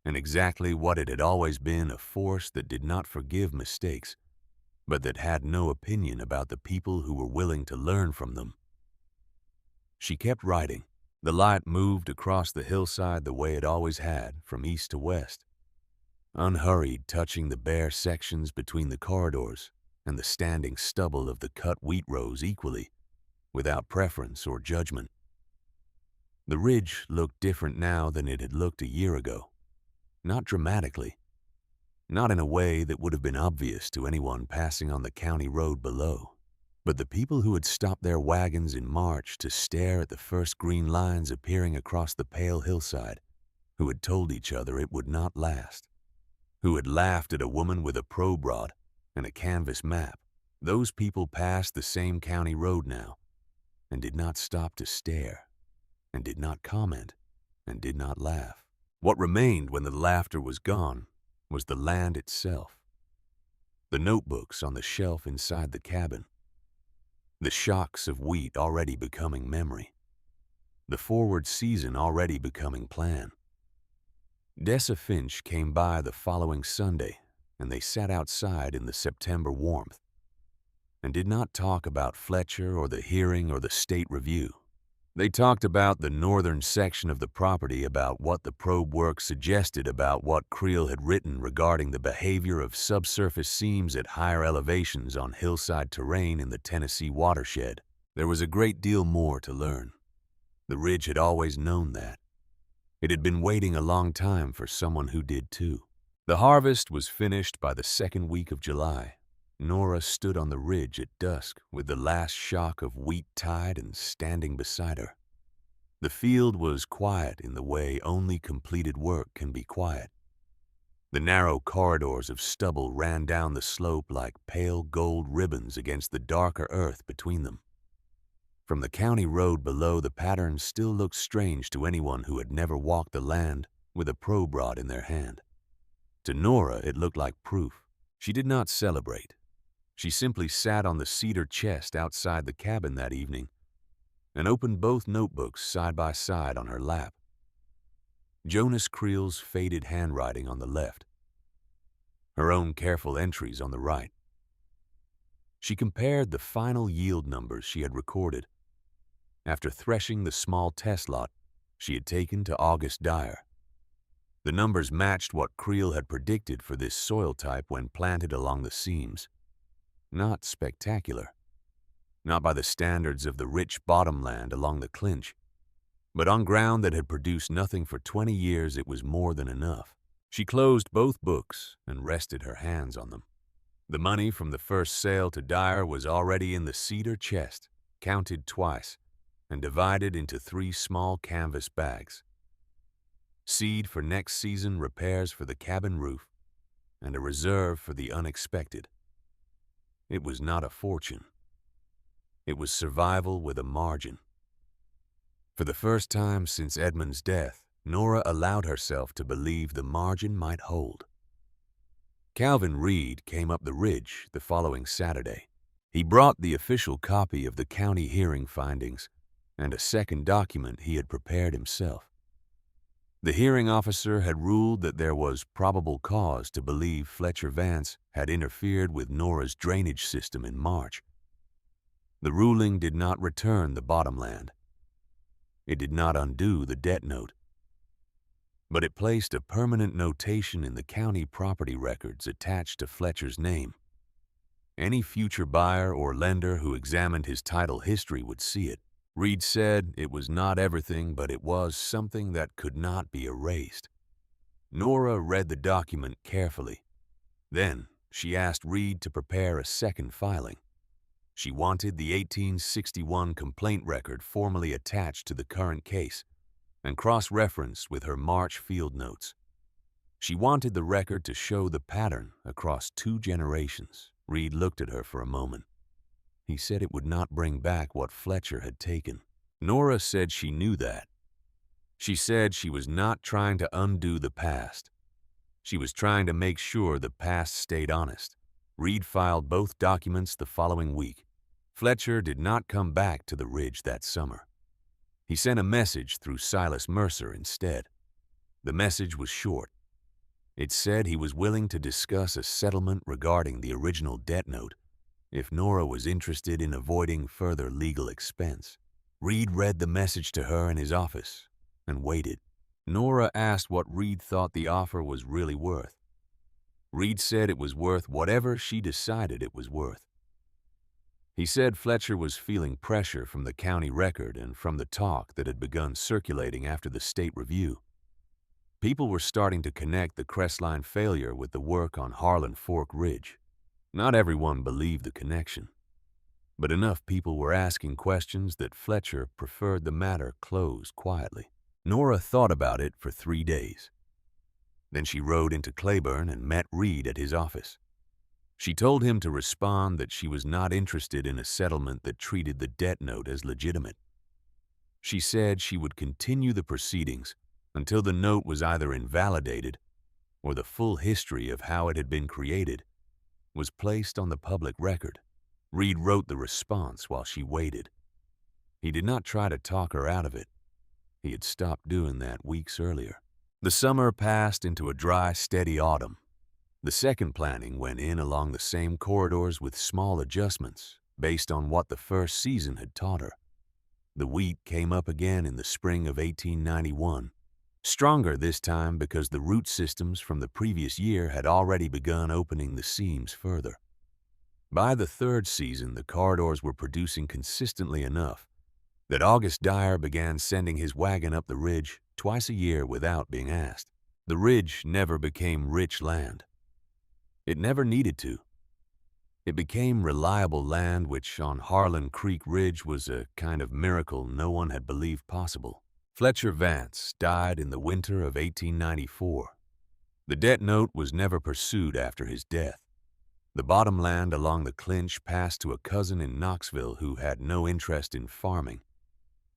and exactly what it had always been, a force that did not forgive mistakes, but that had no opinion about the people who were willing to learn from them. She kept riding. The light moved across the hillside the way it always had, from east to west, unhurried, touching the bare sections between the corridors and the standing stubble of the cut wheat rows equally, without preference or judgment. The ridge looked different now than it had looked a year ago. Not dramatically, not in a way that would have been obvious to anyone passing on the county road below. But the people who had stopped their wagons in March to stare at the first green lines appearing across the pale hillside, who had told each other it would not last, who had laughed at a woman with a probe rod and a canvas map, those people passed the same county road now, and did not stop to stare, and did not comment, and did not laugh. What remained when the laughter was gone was the land itself, the notebooks on the shelf inside the cabin, the shocks of wheat already becoming memory, the forward season already becoming plan. Dessa Finch came by the following Sunday, and they sat outside in the September warmth, and did not talk about Fletcher or the hearing or the state review. They talked about the northern section of the property, about what the probe work suggested about what Creel had written regarding the behavior of subsurface seams at higher elevations on hillside terrain in the Tennessee watershed. There was a great deal more to learn. The ridge had always known that. It had been waiting a long time for someone who did too. The harvest was finished by the second week of July. Nora stood on the ridge at dusk with the last shock of wheat tied and standing beside her. The field was quiet in the way only completed work can be quiet. The narrow corridors of stubble ran down the slope like pale gold ribbons against the darker earth between them. From the county road below, the pattern still looked strange to anyone who had never walked the land with a probe rod in their hand. To Nora, it looked like proof. She did not celebrate. She simply sat on the cedar chest outside the cabin that evening and opened both notebooks side by side on her lap. Jonas Creel's faded handwriting on the left, her own careful entries on the right. She compared the final yield numbers she had recorded after threshing the small test lot she had taken to August Dyer. The numbers matched what Creel had predicted for this soil type when planted along the seams. Not spectacular, not by the standards of the rich bottomland along the clinch, but on ground that had produced nothing for 20 years, it was more than enough. She closed both books and rested her hands on them. The money from the first sale to Dyer was already in the cedar chest, counted twice, and divided into 3 small canvas bags. Seed for next season, repairs for the cabin roof, and a reserve for the unexpected. It was not a fortune. It was survival with a margin. For the first time since Edmund's death, Nora allowed herself to believe the margin might hold. Calvin Reed came up the ridge the following Saturday. He brought the official copy of the county hearing findings and a second document he had prepared himself. The hearing officer had ruled that there was probable cause to believe Fletcher Vance had interfered with Nora's drainage system in March. The ruling did not return the bottomland. It did not undo the debt note. But it placed a permanent notation in the county property records attached to Fletcher's name. Any future buyer or lender who examined his title history would see it. Reed said it was not everything, but it was something that could not be erased. Nora read the document carefully. Then she asked Reed to prepare a second filing. She wanted the 1861 complaint record formally attached to the current case and cross-referenced with her March field notes. She wanted the record to show the pattern across 2 generations. Reed looked at her for a moment. He said it would not bring back what Fletcher had taken. Nora said she knew that. She said she was not trying to undo the past. She was trying to make sure the past stayed honest. Reed filed both documents the following week. Fletcher did not come back to the ridge that summer. He sent a message through Silas Mercer instead. The message was short. It said he was willing to discuss a settlement regarding the original debt note if Nora was interested in avoiding further legal expense. Reed read the message to her in his office and waited. Nora asked what Reed thought the offer was really worth. Reed said it was worth whatever she decided it was worth. He said Fletcher was feeling pressure from the county record and from the talk that had begun circulating after the state review. People were starting to connect the Crestline failure with the work on Harlan Fork Ridge. Not everyone believed the connection, but enough people were asking questions that Fletcher preferred the matter closed quietly. Nora thought about it for 3 days. Then she rode into Claiborne and met Reed at his office. She told him to respond that she was not interested in a settlement that treated the debt note as legitimate. She said she would continue the proceedings until the note was either invalidated or the full history of how it had been created was placed on the public record. Reed wrote the response while she waited. He did not try to talk her out of it. He had stopped doing that weeks earlier. The summer passed into a dry, steady autumn. The second planting went in along the same corridors with small adjustments based on what the first season had taught her. The wheat came up again in the spring of 1891, stronger this time because the root systems from the previous year had already begun opening the seams further. By the third season, the corridors were producing consistently enough that August Dyer began sending his wagon up the ridge twice a year without being asked. The ridge never became rich land. It never needed to. It became reliable land, which on Harlan Creek Ridge was a kind of miracle no one had believed possible. Fletcher Vance died in the winter of 1894. The debt note was never pursued after his death. The bottom land along the Clinch passed to a cousin in Knoxville who had no interest in farming,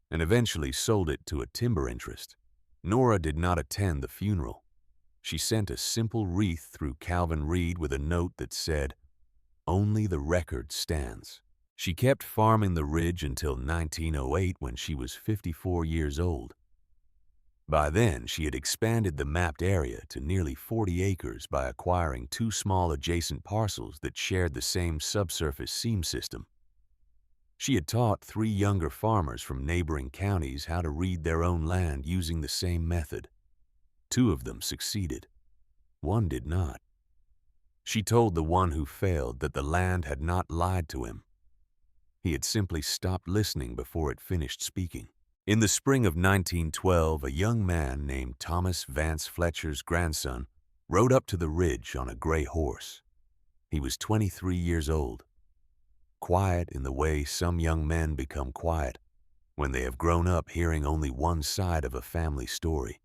and eventually sold it to a timber interest. Nora did not attend the funeral. She sent a simple wreath through Calvin Reed with a note that said, "Only the record stands." She kept farming the ridge until 1908 when she was 54 years old. By then, she had expanded the mapped area to nearly 40 acres by acquiring 2 small adjacent parcels that shared the same subsurface seam system. She had taught 3 younger farmers from neighboring counties how to read their own land using the same method. 2 of them succeeded. 1 did not. She told the one who failed that the land had not lied to him. He had simply stopped listening before it finished speaking. In the spring of 1912, a young man named Thomas Vance Fletcher's grandson rode up to the ridge on a gray horse. He was 23 years old, quiet in the way some young men become quiet when they have grown up hearing only one side of a family story.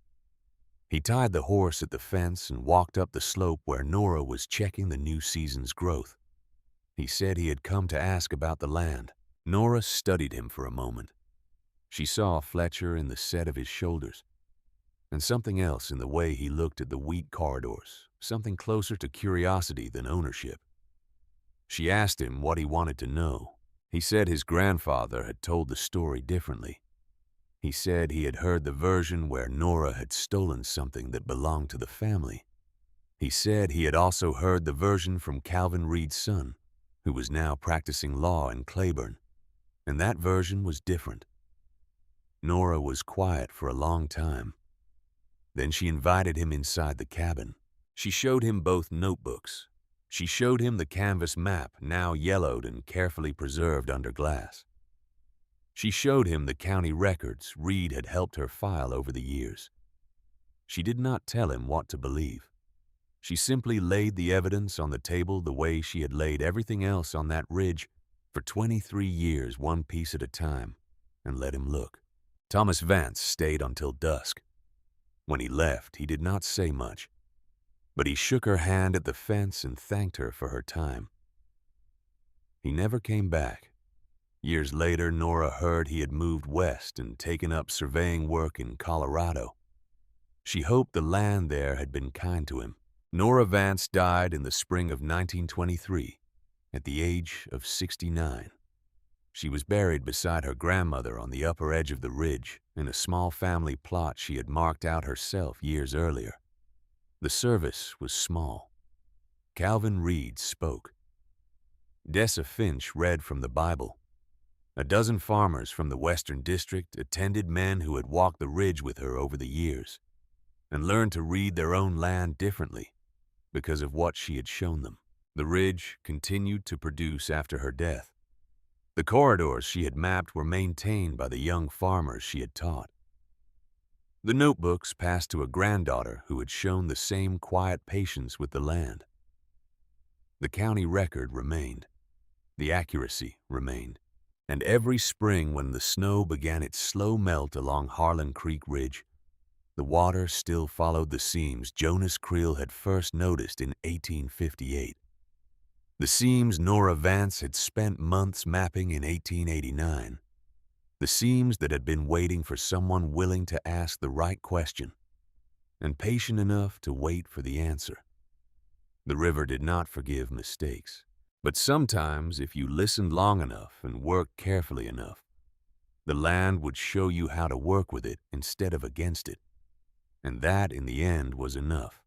He tied the horse at the fence and walked up the slope where Nora was checking the new season's growth. He said he had come to ask about the land. Nora studied him for a moment. She saw Fletcher in the set of his shoulders, and something else in the way he looked at the wheat corridors, something closer to curiosity than ownership. She asked him what he wanted to know. He said his grandfather had told the story differently. He said he had heard the version where Nora had stolen something that belonged to the family. He said he had also heard the version from Calvin Reed's son, who was now practicing law in Claiborne, and that version was different. Nora was quiet for a long time. Then she invited him inside the cabin. She showed him both notebooks. She showed him the canvas map, now yellowed and carefully preserved under glass. She showed him the county records Reed had helped her file over the years. She did not tell him what to believe. She simply laid the evidence on the table the way she had laid everything else on that ridge for 23 years, one piece at a time, and let him look. Thomas Vance stayed until dusk. When he left, he did not say much, but he shook her hand at the fence and thanked her for her time. He never came back. Years later, Nora heard he had moved west and taken up surveying work in Colorado. She hoped the land there had been kind to him. Nora Vance died in the spring of 1923 at the age of 69. She was buried beside her grandmother on the upper edge of the ridge in a small family plot she had marked out herself years earlier. The service was small. Calvin Reed spoke. Dessa Finch read from the Bible. A dozen farmers from the Western District attended men who had walked the ridge with her over the years and learned to read their own land differently because of what she had shown them. The ridge continued to produce after her death. The corridors she had mapped were maintained by the young farmers she had taught. The notebooks passed to a granddaughter who had shown the same quiet patience with the land. The county record remained. The accuracy remained. And every spring when the snow began its slow melt along Harlan Creek Ridge, the water still followed the seams Jonas Creel had first noticed in 1858. The seams Nora Vance had spent months mapping in 1889. The seams that had been waiting for someone willing to ask the right question and patient enough to wait for the answer. The river did not forgive mistakes. But sometimes, if you listened long enough and worked carefully enough, the land would show you how to work with it instead of against it. And that, in the end, was enough.